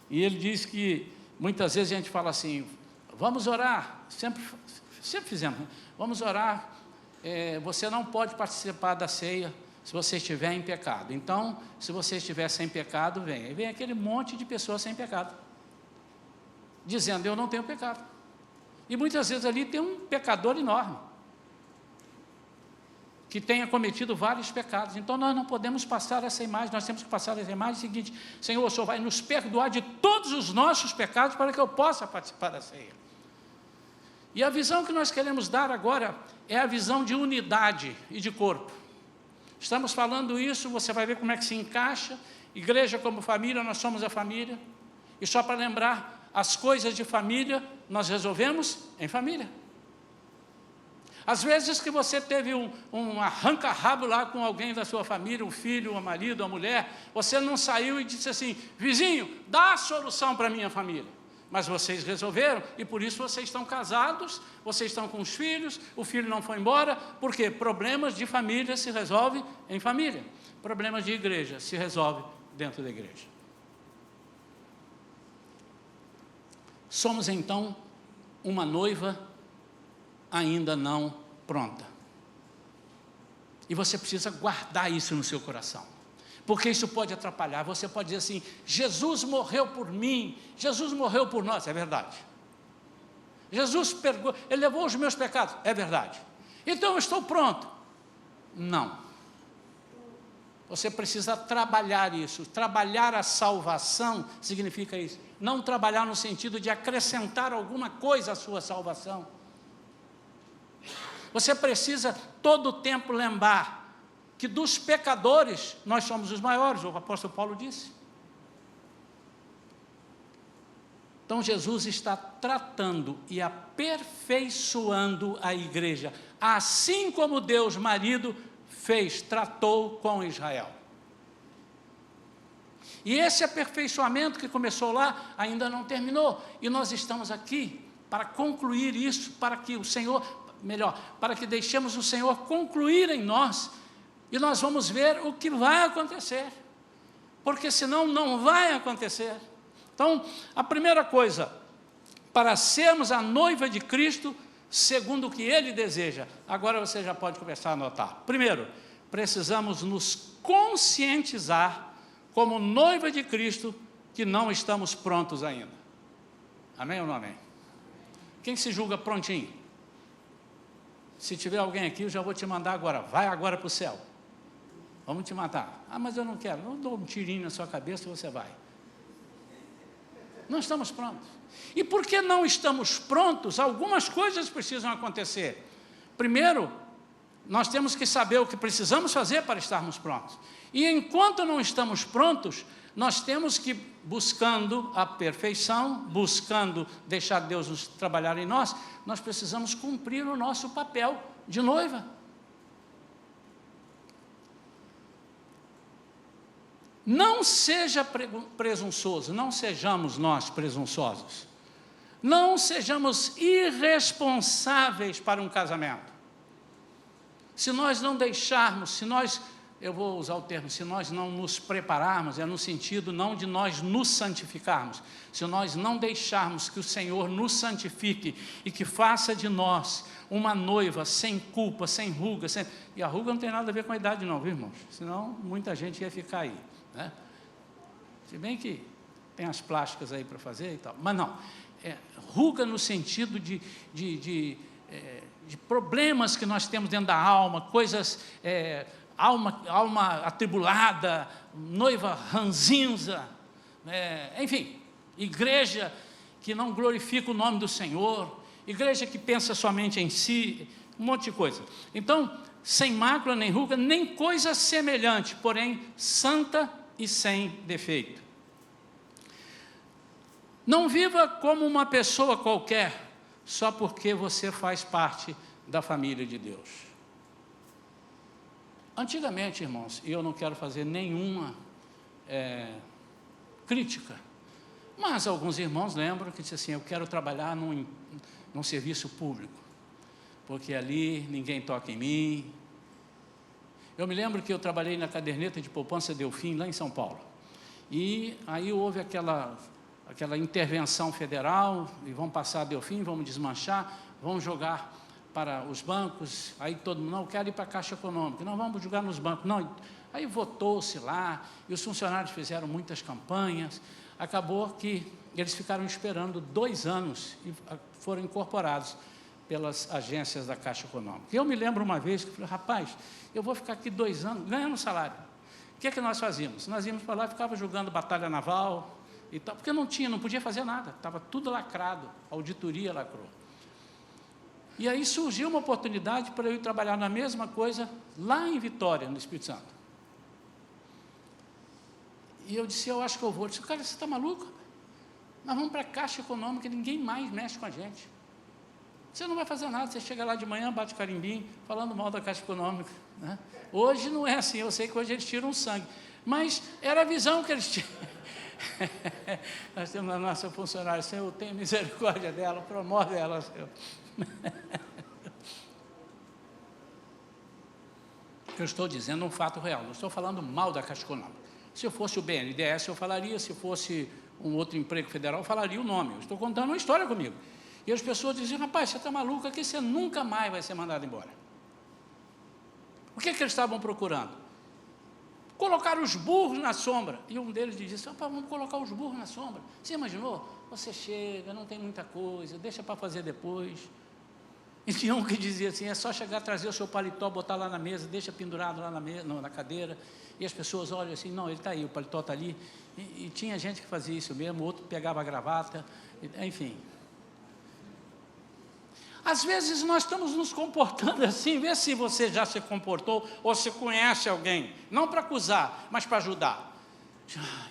e ele diz que muitas vezes a gente fala assim: vamos orar, sempre fizemos, vamos orar, você não pode participar da ceia se você estiver em pecado. Então, se você estiver sem pecado, venha. E vem aquele monte de pessoas sem pecado, dizendo: eu não tenho pecado. E muitas vezes ali tem um pecador enorme, que tenha cometido vários pecados. Então nós não podemos passar essa imagem, nós temos que passar essa imagem seguinte: Senhor, o Senhor vai nos perdoar de todos os nossos pecados para que eu possa participar da ceia. E a visão que nós queremos dar agora é a visão de unidade e de corpo. Estamos falando isso, você vai ver como é que se encaixa. Igreja como família, nós somos a família. E só para lembrar, as coisas de família nós resolvemos em família. Às vezes que você teve um arranca-rabo lá com alguém da sua família, um filho, um marido, uma mulher, você não saiu e disse assim: vizinho, dá a solução para a minha família. Mas vocês resolveram, e por isso vocês estão casados, vocês estão com os filhos, o filho não foi embora, porque problemas de família se resolvem em família, problemas de igreja se resolvem dentro da igreja. Somos então uma noiva ainda não pronta. E você precisa guardar isso no seu coração, porque isso pode atrapalhar. Você pode dizer assim: Jesus morreu por mim, Jesus morreu por nós. É verdade. Jesus pegou, Ele levou os meus pecados. É verdade. Então eu estou pronto. Não. Você precisa trabalhar isso. Trabalhar a salvação significa isso. Não trabalhar no sentido de acrescentar alguma coisa à sua salvação. Você precisa todo o tempo lembrar que dos pecadores nós somos os maiores, o apóstolo Paulo disse. Então Jesus está tratando e aperfeiçoando a igreja, assim como Deus marido tratou com Israel. E esse aperfeiçoamento que começou lá ainda não terminou, e nós estamos aqui para concluir isso, para que o Senhor, para que deixemos o Senhor concluir em nós, e nós vamos ver o que vai acontecer, porque senão não vai acontecer. Então, a primeira coisa, para sermos a noiva de Cristo, segundo o que Ele deseja, agora você já pode começar a anotar. Primeiro, precisamos nos conscientizar, como noiva de Cristo, que não estamos prontos ainda. Amém ou não amém? Quem se julga prontinho? Se tiver alguém aqui, eu já vou te mandar agora. Vai agora para o céu. Vamos te matar. Ah, mas eu não quero. Eu dou um tirinho na sua cabeça e você vai. Não estamos prontos. E porque não estamos prontos, algumas coisas precisam acontecer. Primeiro, nós temos que saber o que precisamos fazer para estarmos prontos. E enquanto não estamos prontos, nós temos que, buscando a perfeição, buscando deixar Deus trabalhar em nós, nós precisamos cumprir o nosso papel de noiva. Não seja presunçoso, não sejamos nós presunçosos. Não sejamos irresponsáveis para um casamento. Se nós não deixarmos, eu vou usar o termo, se nós não nos prepararmos, é no sentido não de nós nos santificarmos, se nós não deixarmos que o Senhor nos santifique e que faça de nós uma noiva sem culpa, sem ruga, e a ruga não tem nada a ver com a idade não, viu, irmãos? Senão muita gente ia ficar aí, né? Se bem que tem as plásticas aí para fazer e tal, mas não, ruga no sentido de problemas que nós temos dentro da alma, coisas, alma atribulada, noiva ranzinza, enfim, igreja que não glorifica o nome do Senhor, igreja que pensa somente em si, um monte de coisa. Então, sem mácula, nem ruga, nem coisa semelhante, porém, santa e sem defeito. Não viva como uma pessoa qualquer, só porque você faz parte da família de Deus. Antigamente, irmãos, e eu não quero fazer nenhuma crítica, mas alguns irmãos lembram que dizem assim: eu quero trabalhar num serviço público, porque ali ninguém toca em mim. Eu me lembro que eu trabalhei na caderneta de poupança Delfim, lá em São Paulo, e aí houve aquela intervenção federal, e vão passar a Delfim, vamos desmanchar, vão jogar para os bancos, aí todo mundo, não, eu quero ir para a Caixa Econômica, não, vamos jogar nos bancos, não, aí votou-se lá, e os funcionários fizeram muitas campanhas, acabou que eles ficaram esperando 2 anos, e foram incorporados pelas agências da Caixa Econômica. Eu me lembro uma vez que eu falei: rapaz, eu vou ficar aqui 2 anos, ganhando salário. O que é que nós fazíamos? Nós íamos para lá e ficava jogando batalha naval, e tal, porque não podia fazer nada, estava tudo lacrado, a auditoria lacrou. E aí surgiu uma oportunidade para eu ir trabalhar na mesma coisa lá em Vitória, no Espírito Santo. E eu disse: eu acho que eu vou. Eu disse: cara, você está maluco? Nós vamos para a Caixa Econômica, ninguém mais mexe com a gente. Você não vai fazer nada, você chega lá de manhã, bate carimbinho, falando mal da Caixa Econômica, né? Hoje não é assim, eu sei que hoje eles tiram sangue, mas era a visão que eles tinham. Nós temos a nossa funcionária, Senhor, tenha misericórdia dela, promove ela, Senhor. Eu estou dizendo um fato real, não estou falando mal da Caixa Econômica. Se eu fosse o BNDES, eu falaria, se fosse um outro emprego federal, eu falaria o nome. Eu estou contando uma história comigo. E as pessoas diziam, rapaz, você está maluco, aqui você nunca mais vai ser mandado embora. O que eles estavam procurando? Colocar os burros na sombra. E um deles disse, rapaz, vamos colocar os burros na sombra. Você imaginou? Você chega, não tem muita coisa, deixa para fazer depois. E tinha um que dizia assim, é só chegar, trazer o seu paletó, botar lá na mesa, deixa pendurado lá na cadeira, e as pessoas olham assim, não, ele está aí, o paletó está ali, e tinha gente que fazia isso mesmo, outro pegava a gravata, enfim. Às vezes nós estamos nos comportando assim, vê se você já se comportou, ou se conhece alguém, não para acusar, mas para ajudar.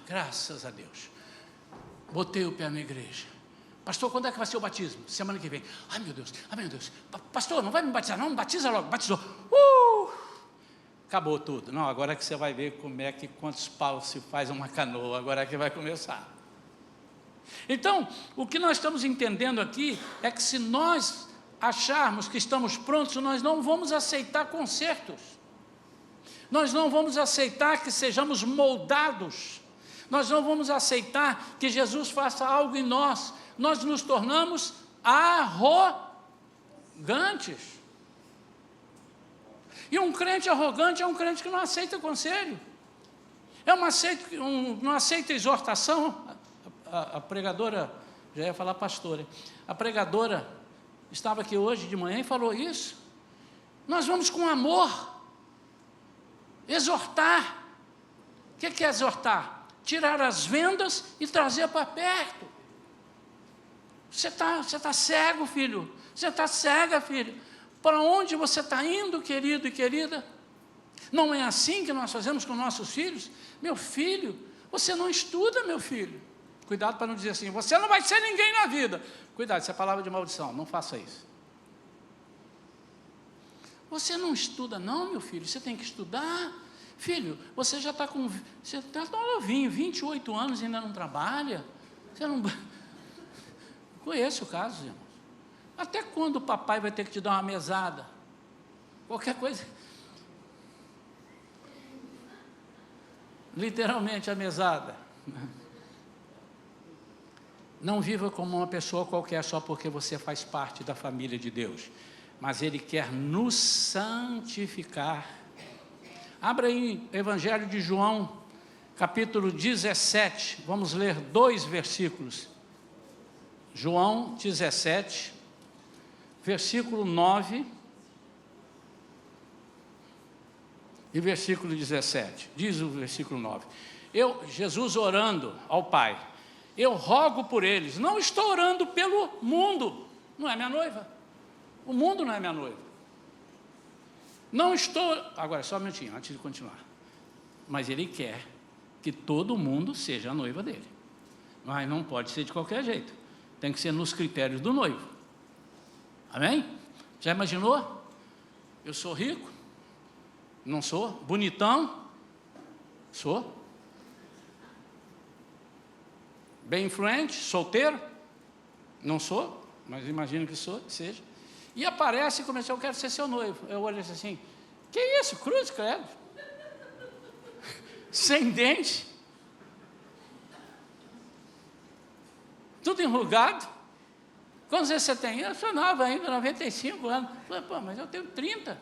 Graças a Deus, botei o pé na igreja. Pastor, quando é que vai ser o batismo? Semana que vem. Ai meu Deus, pastor, não vai me batizar não? Me batiza logo, batizou. Acabou tudo. Não, agora é que você vai ver como é que, quantos paus se faz uma canoa, agora é que vai começar. Então, o que nós estamos entendendo aqui, é que se nós acharmos que estamos prontos, nós não vamos aceitar consertos. Nós não vamos aceitar que sejamos moldados. Nós não vamos aceitar que Jesus faça algo em nós. Nós nos tornamos arrogantes. E um crente arrogante é um crente que não aceita conselho. Não aceita exortação. A pregadora, já ia falar pastora, a pregadora estava aqui hoje de manhã e falou isso. Nós vamos com amor exortar. O que é exortar? Tirar as vendas e trazer para perto. Você tá cego, filho. Você está cega, filho. Para onde você está indo, querido e querida? Não é assim que nós fazemos com nossos filhos? Meu filho, você não estuda, meu filho. Cuidado para não dizer assim, você não vai ser ninguém na vida. Cuidado, isso é palavra de maldição, não faça isso. Você não estuda não, meu filho, você tem que estudar. Filho, você já está com, você está novinho, 28 anos e ainda não trabalha. Você não... Conheço o caso, irmãos. Até quando o papai vai ter que te dar uma mesada? Qualquer coisa. Literalmente a mesada. Não viva como uma pessoa qualquer só porque você faz parte da família de Deus. Mas Ele quer nos santificar. Abra aí o Evangelho de João, capítulo 17. Vamos ler 2 versículos. João 17, versículo 9 e versículo 17. Diz o versículo 9. Jesus orando ao Pai, eu rogo por eles, não estou orando pelo mundo, não é minha noiva. O mundo não é minha noiva. Não estou... Agora, só um minutinho, antes de continuar. Mas Ele quer que todo mundo seja a noiva dele. Mas não pode ser de qualquer jeito. Tem que ser nos critérios do noivo. Amém? Já imaginou? Eu sou rico? Não sou? Bonitão? Sou? Bem influente? Solteiro? Não sou? Mas imagino que seja. E aparece e começa, eu quero ser seu noivo. Eu olho assim, que isso? Cruz, credo. Sem dente. Tudo enrugado. Quantos anos você tem? Eu sou nova ainda, 95 anos. Eu falei, pô, mas eu tenho 30.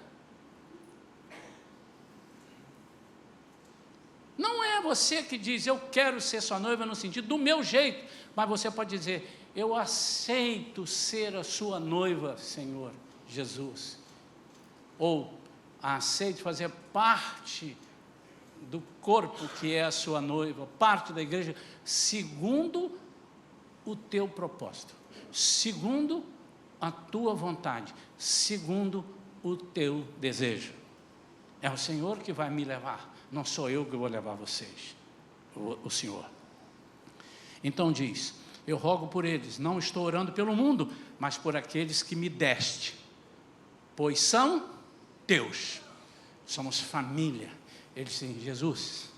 Não é você que diz, eu quero ser sua noiva no sentido do meu jeito, mas você pode dizer, eu aceito ser a sua noiva, Senhor Jesus. Ou aceito fazer parte do corpo que é a sua noiva, parte da igreja, segundo o teu propósito, segundo a tua vontade, segundo o teu desejo. É o Senhor que vai me levar, não sou eu que vou levar vocês, o Senhor. Então diz, eu rogo por eles, não estou orando pelo mundo, mas por aqueles que me deste, pois são teus, somos família. Ele disse, Jesus,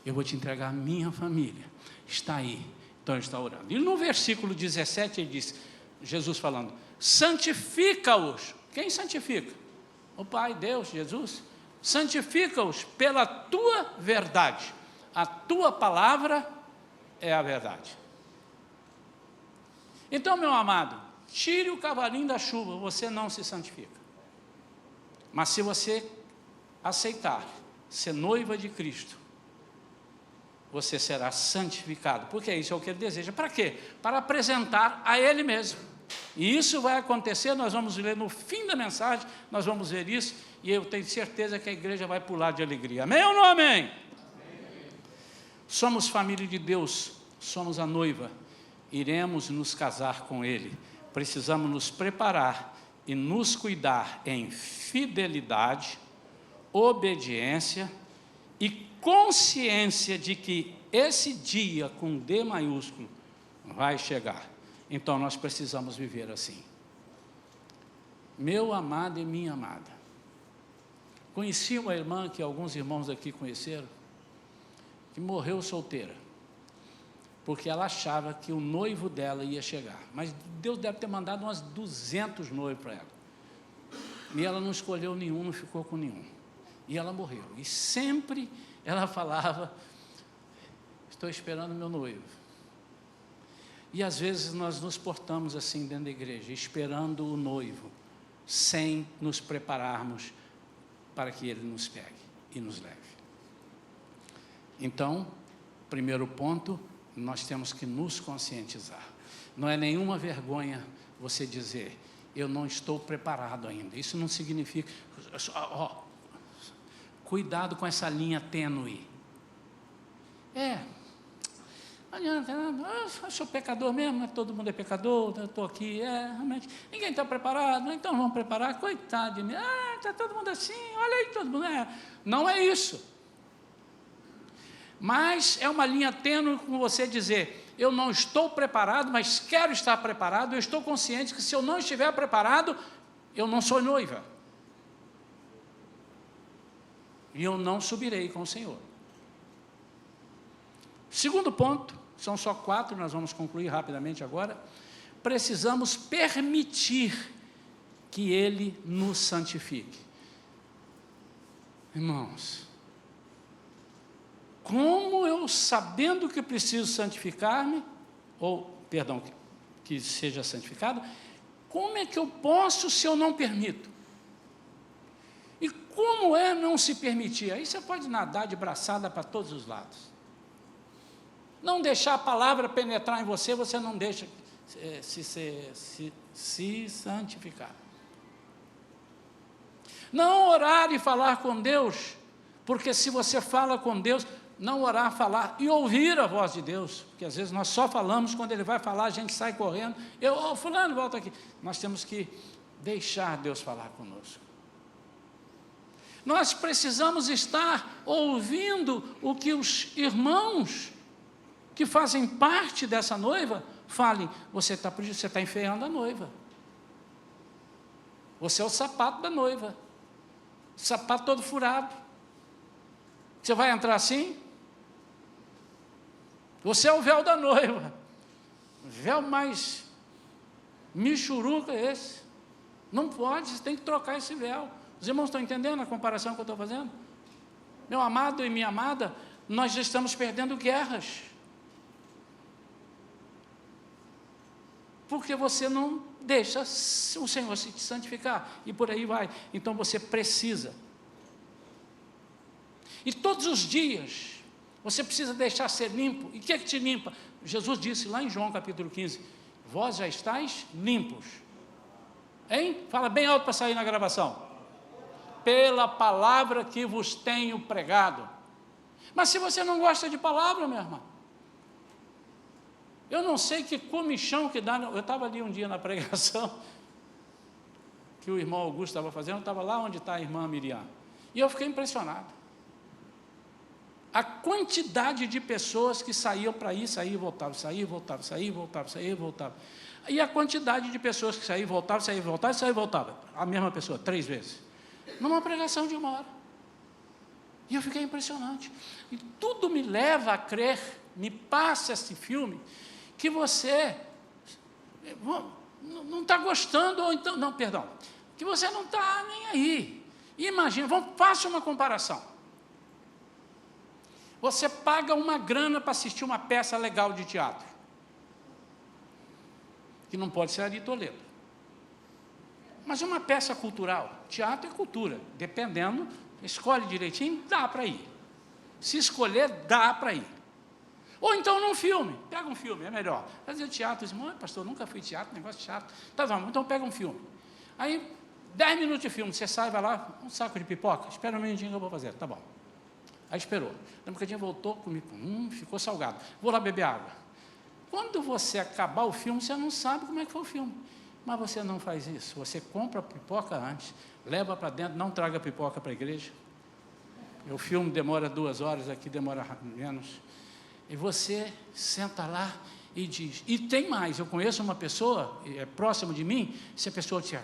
eu vou te entregar a minha família, está aí. Então ele está orando. E no versículo 17 ele diz, Jesus falando, santifica-os. Quem santifica? O Pai, Deus, Jesus. Santifica-os pela tua verdade. A tua palavra é a verdade. Então, meu amado, tire o cavalinho da chuva, você não se santifica. Mas se você aceitar ser noiva de Cristo, você será santificado, porque isso é o que Ele deseja. Para quê? Para apresentar a Ele mesmo. E isso vai acontecer, nós vamos ler no fim da mensagem, nós vamos ver isso, e eu tenho certeza que a igreja vai pular de alegria. Amém ou não amém? Amém. Somos família de Deus, somos a noiva, iremos nos casar com Ele. Precisamos nos preparar e nos cuidar em fidelidade, obediência e consciência de que esse dia com D maiúsculo vai chegar. Então nós precisamos viver assim. Meu amado e minha amada, conheci uma irmã que alguns irmãos aqui conheceram, que morreu solteira, porque ela achava que o noivo dela ia chegar, mas Deus deve ter mandado umas 200 noivos para ela, e ela não escolheu nenhum, não ficou com nenhum, e ela morreu, e sempre ela falava, estou esperando meu noivo. E às vezes nós nos portamos assim dentro da igreja, esperando o noivo, sem nos prepararmos para que ele nos pegue e nos leve. Então, primeiro ponto, nós temos que nos conscientizar. Não é nenhuma vergonha você dizer, eu não estou preparado ainda. Isso não significa, cuidado com essa linha tênue. Não adianta, eu sou pecador mesmo, todo mundo é pecador, eu estou aqui, realmente, ninguém está preparado, então vamos preparar, coitado de mim, está todo mundo assim, olha aí, todo mundo, não é isso. Mas é uma linha tênue com você dizer, eu não estou preparado, mas quero estar preparado, eu estou consciente que se eu não estiver preparado, eu não sou noiva. E eu não subirei com o Senhor. Segundo ponto, são só 4, nós vamos concluir rapidamente agora. Precisamos permitir que Ele nos santifique. Irmãos, como eu, sabendo que preciso santificar-me, que seja santificado, como é que eu posso se eu não permito? E como é não se permitir? Aí você pode nadar de braçada para todos os lados. Não deixar a palavra penetrar em você, você não deixa se santificar. Não orar e falar com Deus, porque se você fala com Deus, não orar, falar e ouvir a voz de Deus, porque às vezes nós só falamos, quando Ele vai falar, a gente sai correndo, fulano, volta aqui. Nós temos que deixar Deus falar conosco. Nós precisamos estar ouvindo o que os irmãos que fazem parte dessa noiva falem, você está enfeiando a noiva. Você é o sapato da noiva. Sapato todo furado. Você vai entrar assim? Você é o véu da noiva. O véu mais michuruca é esse. Não pode, você tem que trocar esse véu. Os irmãos estão entendendo a comparação que eu estou fazendo? Meu amado e minha amada, nós já estamos perdendo guerras. Porque você não deixa o Senhor se santificar, e por aí vai. Então você precisa. E todos os dias, você precisa deixar ser limpo. E o que é que te limpa? Jesus disse lá em João capítulo 15, vós já estáis limpos. Hein? Fala bem alto para sair na gravação. Pela palavra que vos tenho pregado. Mas se você não gosta de palavra, meu irmão, eu não sei que comichão que dá. Eu estava ali um dia na pregação que o irmão Augusto estava fazendo, eu estava lá onde está a irmã Miriam, e eu fiquei impressionado. A quantidade de pessoas que saíam para ir, saíam e voltavam, saíam e voltavam, saíam e voltavam, saíam e voltavam. E a quantidade de pessoas que saíam e voltavam, saíam e voltavam, saíam e voltavam. A mesma pessoa, 3 vezes. Numa pregação de 1 hora. E eu fiquei impressionante. E tudo me leva a crer me passa esse filme que você não está gostando, ou então, não, perdão, que você não está nem aí. Imagina, faça uma comparação. Você paga uma grana para assistir uma peça legal de teatro, que não pode ser Ari Toledo. Mas uma peça cultural, teatro é cultura, dependendo, escolhe direitinho, dá para ir. Se escolher, dá para ir. Ou então num filme, pega um filme, é melhor. Fazer teatro, diz, pastor, nunca fui teatro, negócio chato. Tá bom, então pega um filme. Aí, 10 minutos de filme, você sai, vai lá, um saco de pipoca, espera um minutinho que eu vou fazer, tá bom. Aí esperou. Daqui um bocadinho voltou comigo, ficou salgado. Vou lá beber água. Quando você acabar o filme, você não sabe como é que foi o filme. Mas você não faz isso. Você compra a pipoca antes, leva para dentro, não traga pipoca para a igreja. O filme demora 2 horas, aqui demora menos. E você senta lá e diz. E tem mais, eu conheço uma pessoa, é próximo de mim, se a pessoa disser...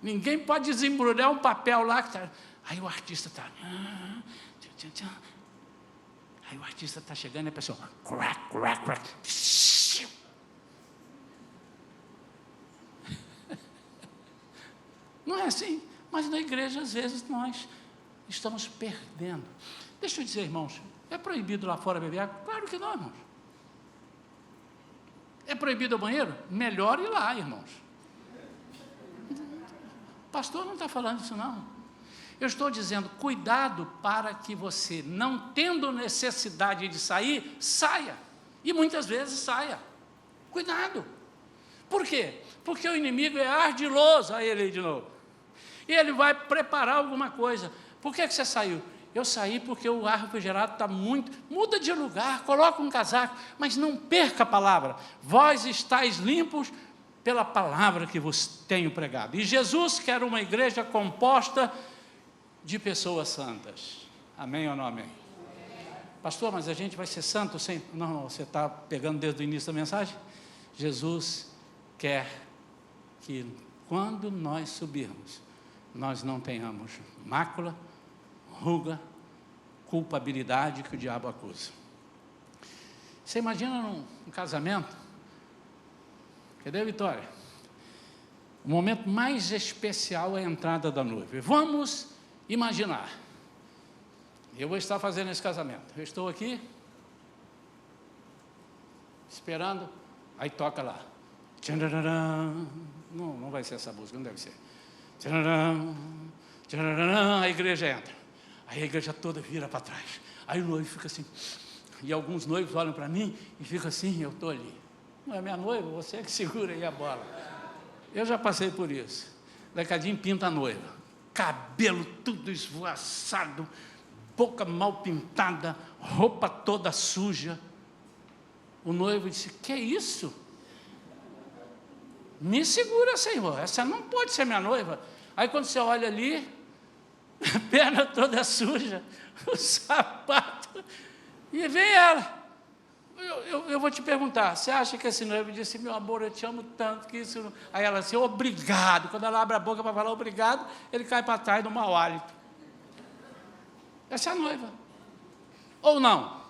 Ninguém pode desembrulhar um papel lá. Que tá, aí o artista está... Aí o artista está chegando e a pessoa... Não é assim, mas na igreja às vezes nós estamos perdendo. Deixa eu dizer, irmãos, é proibido lá fora beber água? Claro que não, irmãos. É proibido o banheiro? Melhor ir lá, irmãos. O pastor não está falando isso não. Eu estou dizendo, cuidado para que você, não tendo necessidade de sair, saia. E muitas vezes saia. Cuidado. Por quê? Porque o inimigo é ardiloso, aí ele de novo. E ele vai preparar alguma coisa. Por que você saiu? Eu saí porque o ar refrigerado está muito... Muda de lugar, coloca um casaco, mas não perca a palavra. Vós estáis limpos pela palavra que vos tenho pregado. E Jesus quer uma igreja composta de pessoas santas. Amém ou não amém? Pastor, mas a gente vai ser santo sem... Não, você está pegando desde o início da mensagem? Jesus quer que quando nós subirmos, nós não tenhamos mácula, ruga, culpabilidade que o diabo acusa. Você imagina num casamento? Cadê a Vitória? O momento mais especial é a entrada da noiva. Vamos imaginar. Eu vou estar fazendo esse casamento. Eu estou aqui, esperando, aí toca lá. Não vai ser essa música, não deve ser. A igreja entra. Aí a igreja toda vira para trás. Aí o noivo fica assim. E alguns noivos olham para mim e ficam assim, eu estou ali. Não é minha noiva, você é que segura aí a bola. Eu já passei por isso. Lecadinho pinta a noiva. Cabelo tudo esvoaçado, boca mal pintada, roupa toda suja. O noivo disse, que isso? Me segura, Senhor, essa não pode ser minha noiva. Aí quando você olha ali, a perna toda suja, o sapato, e vem ela. Eu vou te perguntar, você acha que esse noivo disse, meu amor, eu te amo tanto que isso... Aí ela disse, obrigado. Quando ela abre a boca para falar obrigado, ele cai para trás do mau hálito. Essa é a noiva. Ou não?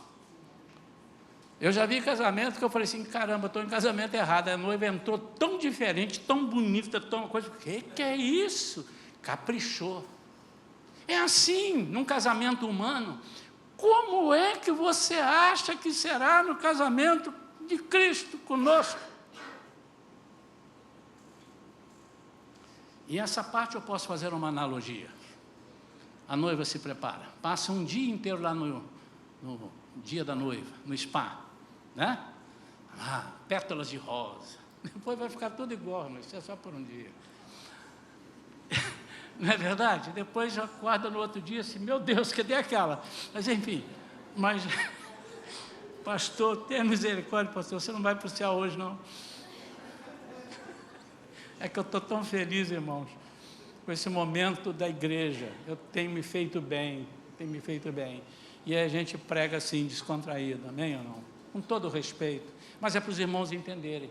Eu já vi casamento que eu falei assim, caramba, estou em casamento errado. A noiva entrou tão diferente, tão bonita, tão coisa. O que é isso? Caprichou. É assim, num casamento humano. Como é que você acha que será no casamento de Cristo conosco? E essa parte eu posso fazer uma analogia. A noiva se prepara, passa um dia inteiro lá no dia da noiva, no spa, né? Pétalas de rosa. Depois vai ficar tudo igual, mas isso é só por um dia. Não é verdade? Depois já acorda no outro dia assim, meu Deus, cadê aquela? Mas enfim, pastor, tenha misericórdia, pastor, você não vai para o céu hoje, não. É que eu estou tão feliz, irmãos, com esse momento da igreja. Eu tenho me feito bem, E aí a gente prega assim, descontraído, amém ou não? Com todo o respeito, mas é para os irmãos entenderem.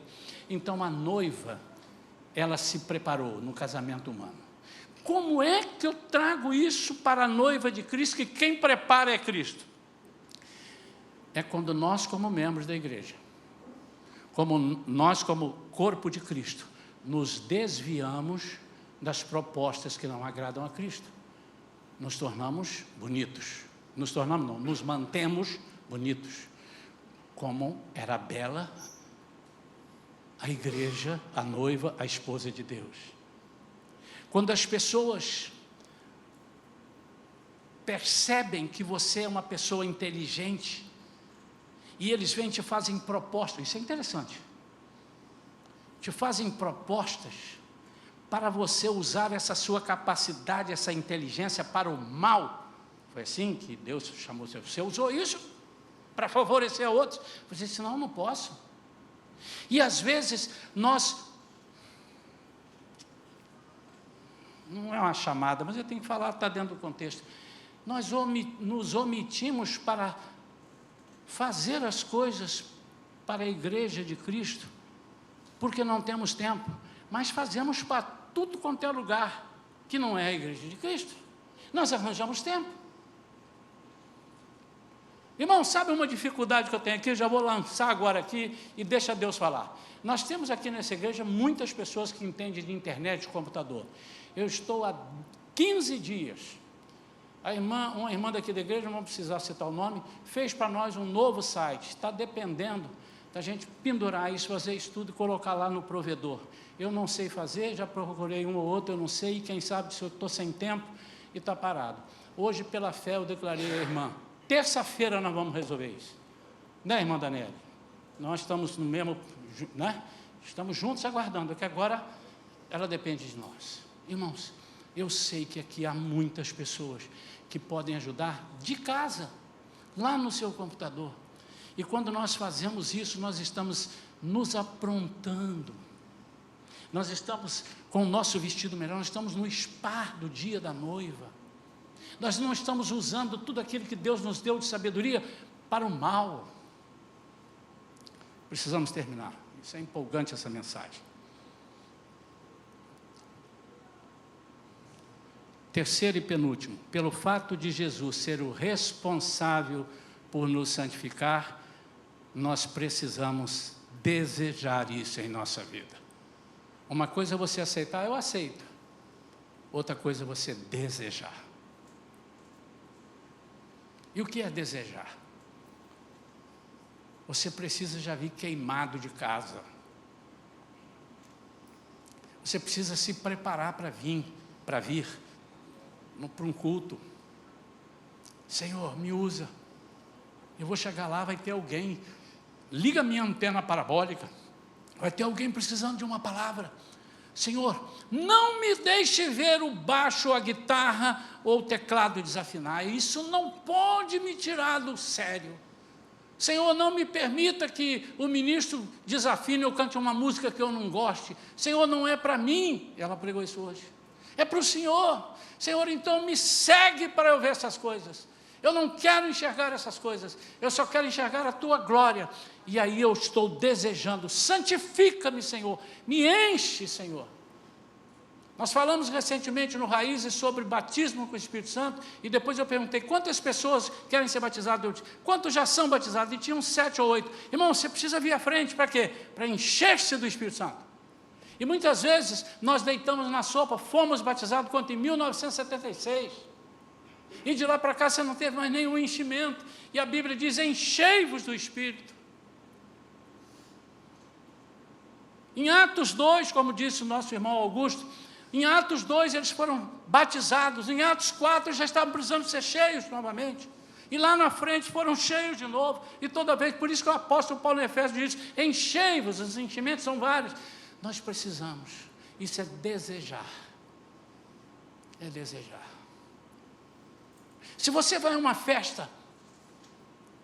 Então a noiva, ela se preparou no casamento humano. Como é que eu trago isso para a noiva de Cristo, que quem prepara é Cristo? É quando nós, como membros da igreja, como corpo de Cristo, nos desviamos das propostas que não agradam a Cristo. Nos tornamos bonitos. Nos mantemos bonitos. Como era bela a igreja, a noiva, a esposa de Deus. Quando as pessoas percebem que você é uma pessoa inteligente, e eles vêm e te fazem propostas, isso é interessante, te fazem propostas para você usar essa sua capacidade, essa inteligência para o mal. Foi assim que Deus chamou você. Você usou isso para favorecer a outros. Você disse, não, não posso. E às vezes nós, não é uma chamada, mas eu tenho que falar, está dentro do contexto. Nós nos omitimos para fazer as coisas para a igreja de Cristo, porque não temos tempo, mas fazemos para tudo quanto é lugar que não é a igreja de Cristo. Nós arranjamos tempo. Irmão, sabe uma dificuldade que eu tenho aqui? Eu já vou lançar agora aqui e deixa Deus falar. Nós temos aqui nessa igreja muitas pessoas que entendem de internet, de computador. Eu estou há 15 dias. Uma irmã daqui da igreja, não vou precisar citar o nome, fez para nós um novo site. Está dependendo da gente pendurar isso, fazer isso tudo e colocar lá no provedor. Eu não sei fazer, já procurei um ou outro, eu não sei, e quem sabe se eu estou sem tempo e está parado. Hoje, pela fé, eu declarei à irmã, terça-feira nós vamos resolver isso. Né, irmã Daniela? Nós estamos no mesmo, né? Estamos juntos aguardando, que agora ela depende de nós. Irmãos, eu sei que aqui há muitas pessoas que podem ajudar de casa, lá no seu computador. E quando nós fazemos isso, nós estamos nos aprontando. Nós estamos com o nosso vestido melhor, nós estamos no spa do dia da noiva. Nós não estamos usando tudo aquilo que Deus nos deu de sabedoria para o mal. Precisamos terminar. Isso é empolgante, essa mensagem. Terceiro e penúltimo, pelo fato de Jesus ser o responsável por nos santificar, nós precisamos desejar isso em nossa vida. Uma coisa é você aceitar, eu aceito. Outra coisa é você desejar. E o que é desejar? Você precisa já vir queimado de casa. Você precisa se preparar para vir para um culto. Senhor, me usa. Eu vou chegar lá, vai ter alguém. Liga minha antena parabólica. Vai ter alguém precisando de uma palavra. Senhor, não me deixe ver o baixo, a guitarra ou o teclado desafinar. Isso não pode me tirar do sério. Senhor, não me permita que o ministro desafine ou cante uma música que eu não goste. Senhor, não é para mim. Ela pregou isso hoje. É para o Senhor. Senhor, então me segue para eu ver essas coisas. Eu não quero enxergar essas coisas. Eu só quero enxergar a Tua glória. E aí eu estou desejando. Santifica-me, Senhor. Me enche, Senhor. Nós falamos recentemente no Raízes sobre batismo com o Espírito Santo. E depois eu perguntei, quantas pessoas querem ser batizadas? Eu disse, quantos já são batizados? E tinham 7 ou 8. Irmão, você precisa vir à frente para quê? Para encher-se do Espírito Santo. E muitas vezes nós deitamos na sopa, fomos batizados quanto em 1976. E de lá para cá você não teve mais nenhum enchimento. E a Bíblia diz, enchei-vos do Espírito. Em Atos 2, como disse o nosso irmão Augusto, em Atos 2 eles foram batizados. Em Atos 4 eles já estavam precisando ser cheios novamente. E lá na frente foram cheios de novo. E toda vez, por isso que o apóstolo Paulo em Efésios diz, enchei-vos, os enchimentos são vários. Nós precisamos, isso é desejar. É desejar. Se você vai a uma festa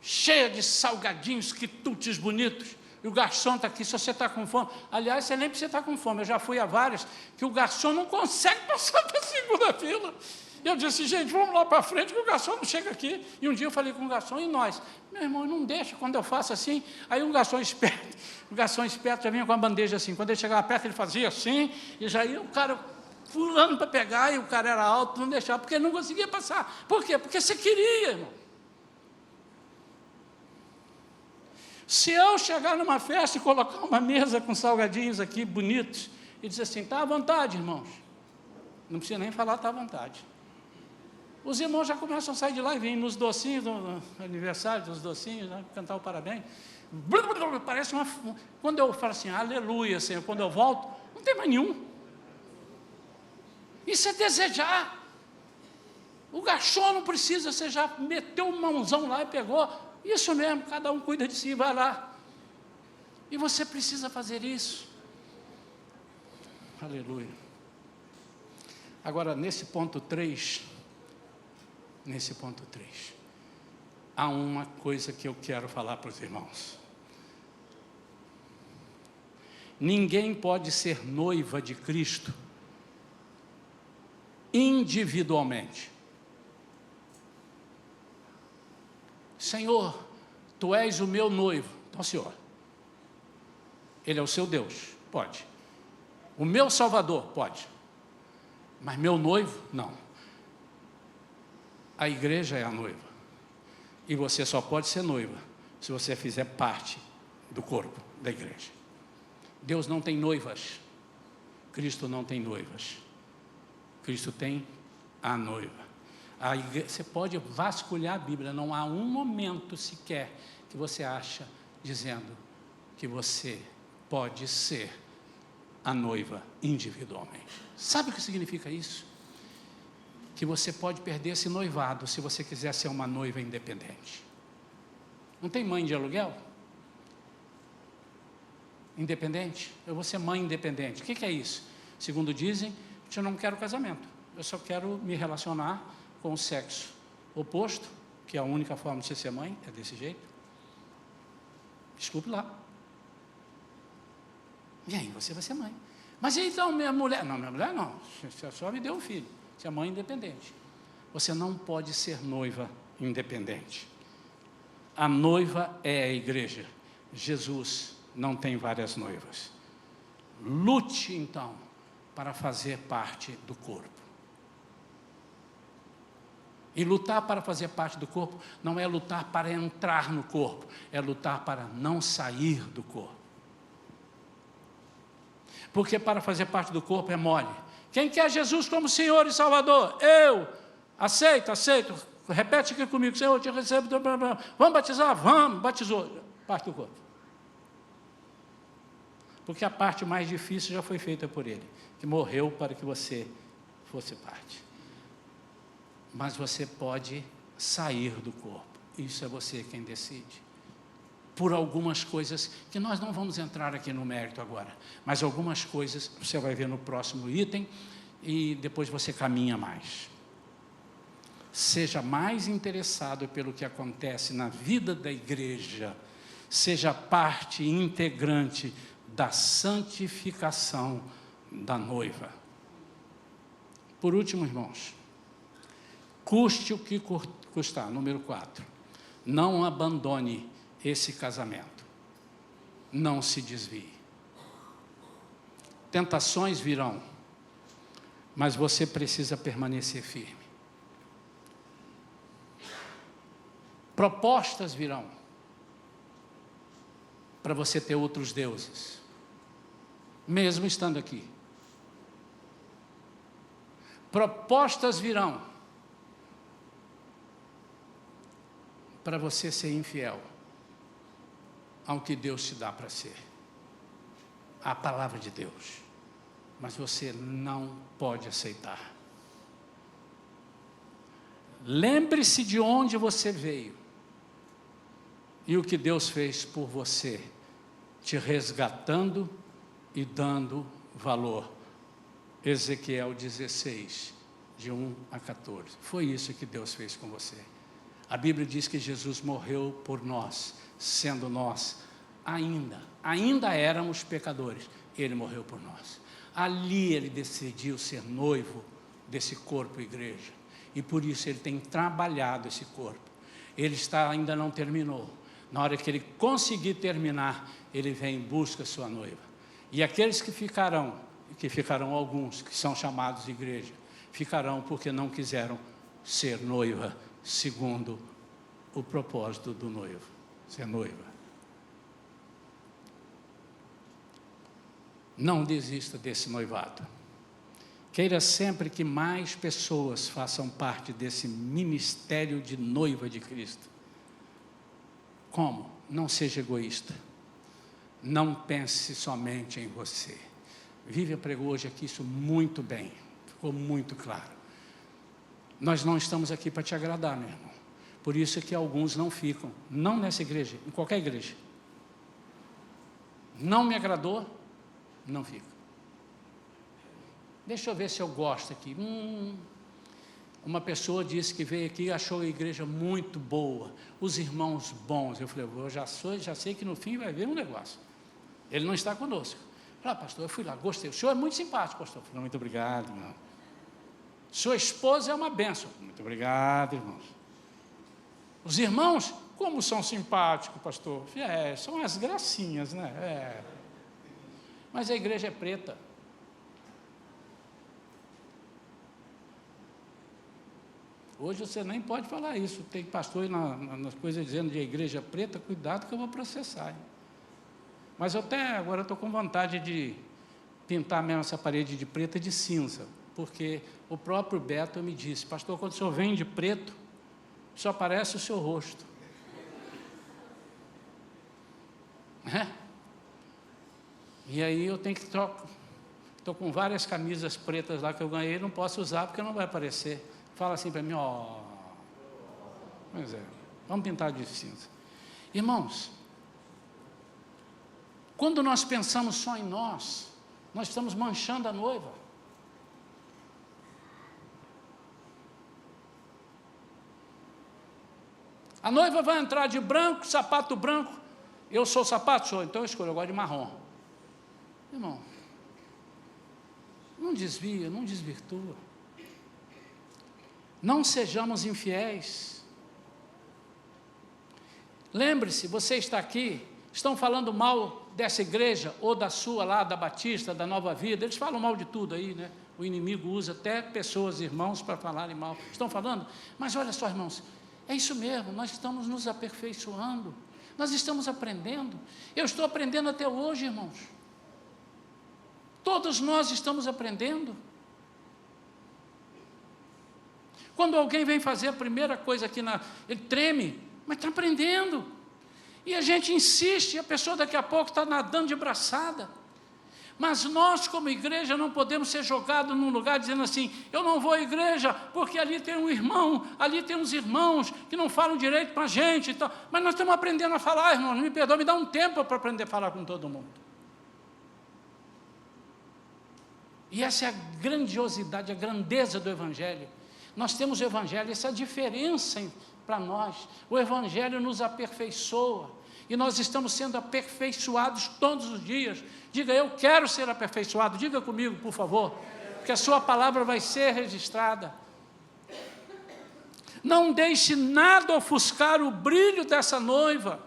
cheia de salgadinhos, quitutes bonitos, e o garçom está aqui, se você está com fome, aliás, você nem precisa estar com fome, eu já fui a várias, que o garçom não consegue passar para a segunda fila. Eu disse, gente, vamos lá para frente, que o garçom não chega aqui. E um dia eu falei com o garçom, e nós? Meu irmão, não deixa, quando eu faço assim, aí o garçom esperto já vinha com a bandeja assim, quando ele chegava perto ele fazia assim, e já ia o cara fulano para pegar, e o cara era alto, não deixava, porque ele não conseguia passar. Por quê? Porque você queria, irmão. Se eu chegar numa festa e colocar uma mesa com salgadinhos aqui, bonitos, e dizer assim, está à vontade, irmãos. Não precisa nem falar, está à vontade. Os irmãos já começam a sair de lá e vêm nos docinhos, no aniversário dos docinhos, né, cantar o parabéns. Parece uma... Quando eu falo assim, aleluia, Senhor, quando eu volto, não tem mais nenhum. Isso é desejar. O garçom não precisa, você já meteu uma mãozão lá e pegou. Isso mesmo, cada um cuida de si, vai lá. E você precisa fazer isso. Aleluia. Agora, nesse ponto 3, há uma coisa que eu quero falar para os irmãos. Ninguém pode ser noiva de Cristo individualmente. Senhor, Tu és o meu noivo. Então, Senhor, Ele é o seu Deus, pode. O meu Salvador, pode. Mas meu noivo, não. A igreja é a noiva. E você só pode ser noiva se você fizer parte do corpo da igreja. Deus não tem noivas. Cristo não tem noivas. Cristo tem a noiva. A igreja, você pode vasculhar a Bíblia, não há um momento sequer que você acha dizendo que você pode ser a noiva individualmente. Sabe o que significa isso? Que você pode perder esse noivado se você quiser ser uma noiva independente. Não tem mãe de aluguel? Independente? Eu vou ser mãe independente. O que é isso? Segundo dizem, eu não quero casamento. Eu só quero me relacionar com o sexo oposto, que é a única forma de você ser mãe, é desse jeito. Desculpe lá. E aí, você vai ser mãe. Mas então, minha mulher... Não, minha mulher não. Você só me deu um filho. Você é mãe independente. Você não pode ser noiva independente. A noiva é a igreja. Jesus não tem várias noivas. Lute, então, para fazer parte do corpo. E lutar para fazer parte do corpo não é lutar para entrar no corpo, é lutar para não sair do corpo. Porque para fazer parte do corpo é mole. Quem quer Jesus como Senhor e Salvador? Eu. Aceito. Repete aqui comigo, Senhor, eu te recebo. Vamos batizar? Vamos. Batizou. Parte do corpo. Porque a parte mais difícil já foi feita por Ele, que morreu para que você fosse parte. Mas você pode sair do corpo. Isso é você quem decide. Por algumas coisas que nós não vamos entrar aqui no mérito agora, mas algumas coisas você vai ver no próximo item e depois você caminha mais. Seja mais interessado pelo que acontece na vida da igreja, seja parte integrante da santificação da noiva. Por último, irmãos, custe o que custar. Número 4, não abandone esse casamento. Não se desvie. Tentações virão, mas você precisa permanecer firme. Propostas virão, para você ter outros deuses, mesmo estando aqui. Propostas virão, para você ser infiel ao que Deus te dá para ser, a palavra de Deus, mas você não pode aceitar. Lembre-se de onde você veio e o que Deus fez por você, te resgatando e dando valor. Ezequiel 16, de 1 a 14, foi isso que Deus fez com você. A Bíblia diz que Jesus morreu por nós, sendo nós ainda éramos pecadores, Ele morreu por nós. Ali Ele decidiu ser noivo desse corpo igreja, e por isso Ele tem trabalhado esse corpo. Ele ainda não terminou. Na hora que Ele conseguir terminar, Ele vem em busca da sua noiva. E aqueles que ficarão, que ficarão alguns que são chamados de igreja. Ficarão porque não quiseram ser noiva, segundo o propósito do noivo, ser noiva. Não desista desse noivado. Queira sempre que mais pessoas façam parte desse ministério de noiva de Cristo. Como? Não seja egoísta. Não pense somente em você. Vivian pregou hoje aqui isso muito bem. Ficou muito claro. Nós não estamos aqui para te agradar, meu irmão. Por isso é que alguns não ficam. Não nessa igreja, em qualquer igreja. Não me agradou, não fica. Deixa eu ver se eu gosto aqui. Uma pessoa disse que veio aqui e achou a igreja muito boa, os irmãos bons. Eu falei, eu já sei que no fim vai vir um negócio. Ele não está conosco. Eu falei, pastor, eu fui lá, gostei. O senhor é muito simpático, pastor. Eu falei, muito obrigado, irmão. Sua esposa é uma bênção. Muito obrigado, irmãos. Os irmãos, como são simpáticos, pastor? Eu falei, são as gracinhas, né? Mas a igreja é preta. Hoje você nem pode falar isso. Tem pastor nas coisas dizendo de igreja preta, cuidado que eu vou processar. Hein? Mas eu até agora estou com vontade de pintar mesmo essa parede de preta e de cinza, porque o próprio Beto me disse, pastor, quando o senhor vem de preto, só aparece o seu rosto. E aí eu tenho que trocar. Estou com várias camisas pretas lá que eu ganhei, não posso usar porque não vai aparecer. Fala assim para mim, Pois é, vamos pintar de cinza. Irmãos, quando nós pensamos só em nós estamos manchando a noiva. A noiva vai entrar de branco, sapato branco. Eu sou sapato? Sou, então eu escolho, eu gosto de marrom. Irmão, não desvia, não desvirtua. Não sejamos infiéis. Lembre-se, você está aqui, estão falando mal dessa igreja, ou da sua lá, da Batista, da Nova Vida, eles falam mal de tudo aí, né? O inimigo usa até pessoas, irmãos, para falarem mal. Estão falando? Mas olha só, irmãos, é isso mesmo, nós estamos nos aperfeiçoando, nós estamos aprendendo. Eu estou aprendendo até hoje, irmãos. Todos nós estamos aprendendo. Quando alguém vem fazer a primeira coisa aqui, ele treme, mas está aprendendo. E a gente insiste, e a pessoa daqui a pouco está nadando de braçada. Mas nós, como igreja, não podemos ser jogados num lugar dizendo assim, eu não vou à igreja, porque ali tem um irmão, ali tem uns irmãos que não falam direito para a gente. E tal. Mas nós estamos aprendendo a falar, irmão, me perdoa, me dá um tempo para aprender a falar com todo mundo. E essa é a grandiosidade, a grandeza do Evangelho. Nós temos o Evangelho, essa é a diferença para nós. O Evangelho nos aperfeiçoa. E nós estamos sendo aperfeiçoados todos os dias. Diga, eu quero ser aperfeiçoado. Diga comigo, por favor. Porque a sua palavra vai ser registrada. Não deixe nada ofuscar o brilho dessa noiva.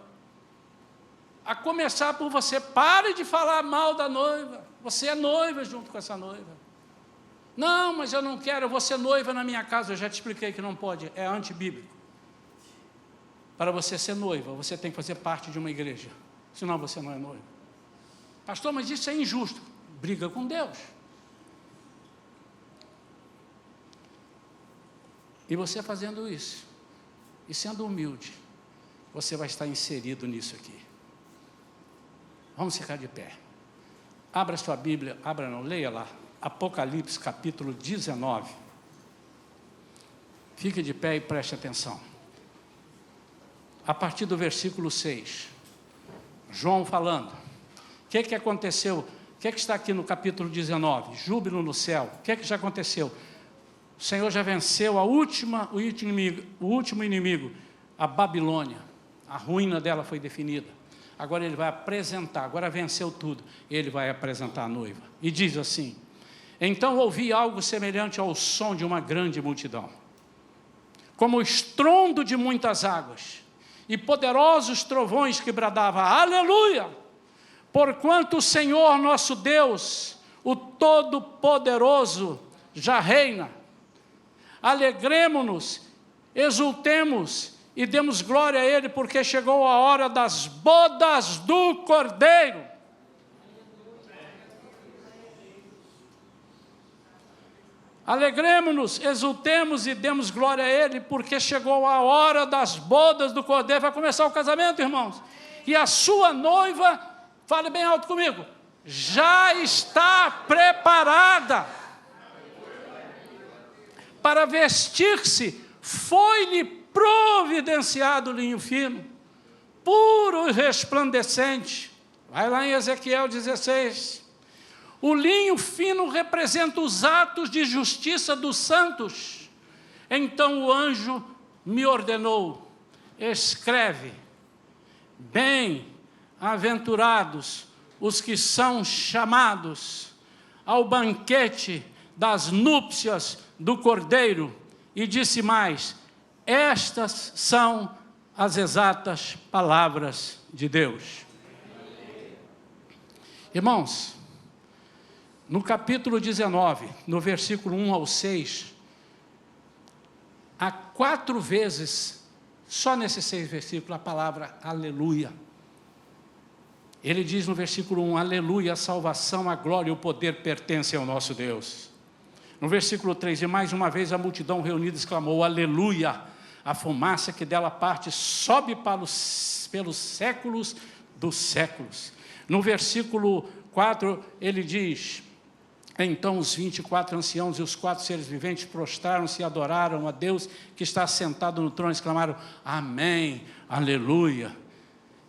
A começar por você. Pare de falar mal da noiva. Você é noiva junto com essa noiva. Não, mas eu não quero, eu vou ser noiva na minha casa. Eu já te expliquei que não pode, é antibíblico. Para você ser noiva, você tem que fazer parte de uma igreja. Senão você não é noiva. Pastor, mas isso é injusto. Briga com Deus. E você fazendo isso, e sendo humilde, você vai estar inserido nisso aqui. Vamos ficar de pé. Abra sua Bíblia, leia lá. Apocalipse capítulo 19. Fique de pé e preste atenção. A partir do versículo 6. João falando. O que aconteceu? O que está aqui no capítulo 19? Júbilo no céu. O que já aconteceu? O Senhor já venceu o último inimigo, a Babilônia. A ruína dela foi definida. Agora ele vai apresentar, agora venceu tudo. Ele vai apresentar a noiva. E diz assim: então ouvi algo semelhante ao som de uma grande multidão, como o estrondo de muitas águas, e poderosos trovões que bradavam, aleluia! Porquanto o Senhor nosso Deus, o Todo-Poderoso já reina. Alegremo-nos, exultemos e demos glória a Ele, porque chegou a hora das bodas do Cordeiro. Alegremo-nos, exultemos e demos glória a Ele, porque chegou a hora das bodas do Cordeiro. Vai começar o casamento, irmãos. E a sua noiva, fale bem alto comigo, já está preparada para vestir-se. Foi-lhe providenciado linho fino, puro e resplandecente. Vai lá em Ezequiel 16. O linho fino representa os atos de justiça dos santos. Então o anjo me ordenou: escreve, bem-aventurados os que são chamados ao banquete das núpcias do Cordeiro. E disse mais: estas são as exatas palavras de Deus. Irmãos, no capítulo 19, no versículo 1 ao 6, há 4 vezes, só nesses 6 versículos, a palavra aleluia. Ele diz no versículo 1, aleluia, a salvação, a glória e o poder pertencem ao nosso Deus. No versículo 3, e mais uma vez a multidão reunida exclamou, aleluia, a fumaça que dela parte sobe pelos séculos dos séculos. No versículo 4, ele diz, então os 24 anciãos e os 4 seres viventes prostraram-se e adoraram a Deus que está sentado no trono, exclamaram, amém, aleluia.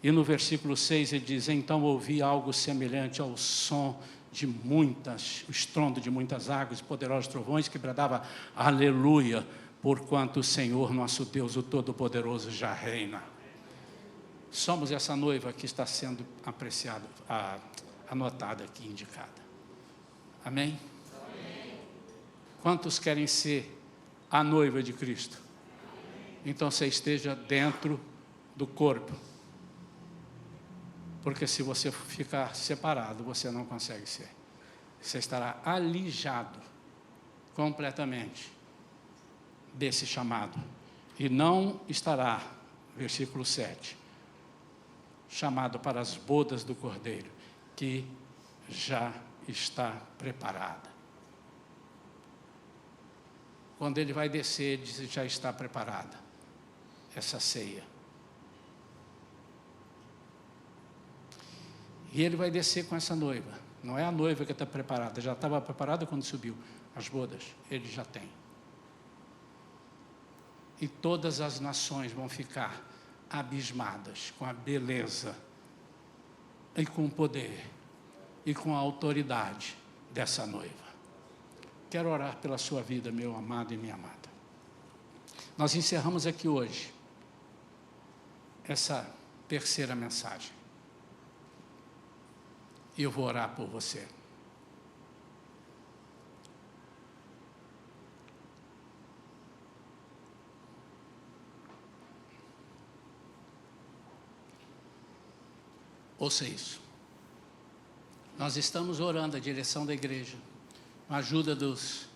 E no versículo 6 ele diz, então ouvi algo semelhante ao som de o estrondo de muitas águas, poderosos trovões, que bradava, aleluia, porquanto o Senhor nosso Deus, o Todo-Poderoso, já reina. Somos essa noiva que está sendo apreciada, anotada aqui, indicada. Amém? Amém? Quantos querem ser a noiva de Cristo? Amém. Então você esteja dentro do corpo. Porque se você ficar separado, você não consegue ser. Você estará alijado completamente desse chamado. E não estará, versículo 7, chamado para as bodas do Cordeiro, que já está preparada. Quando ele vai descer, ele diz, já está preparada essa ceia. E ele vai descer com essa noiva. Não é a noiva que está preparada, já estava preparada quando subiu. As bodas, ele já tem. E todas as nações vão ficar abismadas com a beleza e com o poder e com a autoridade dessa noiva. Quero orar pela sua vida, meu amado e minha amada. Nós encerramos aqui hoje essa terceira mensagem. E eu vou orar por você. Ouça isso. Nós estamos orando a direção da igreja, com a ajuda dos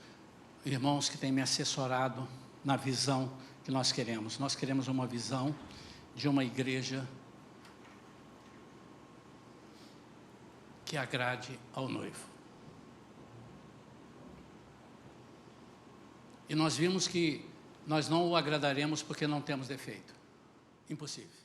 irmãos que têm me assessorado na visão que nós queremos. Nós queremos uma visão de uma igreja que agrade ao noivo. E nós vimos que nós não o agradaremos porque não temos defeito. Impossível.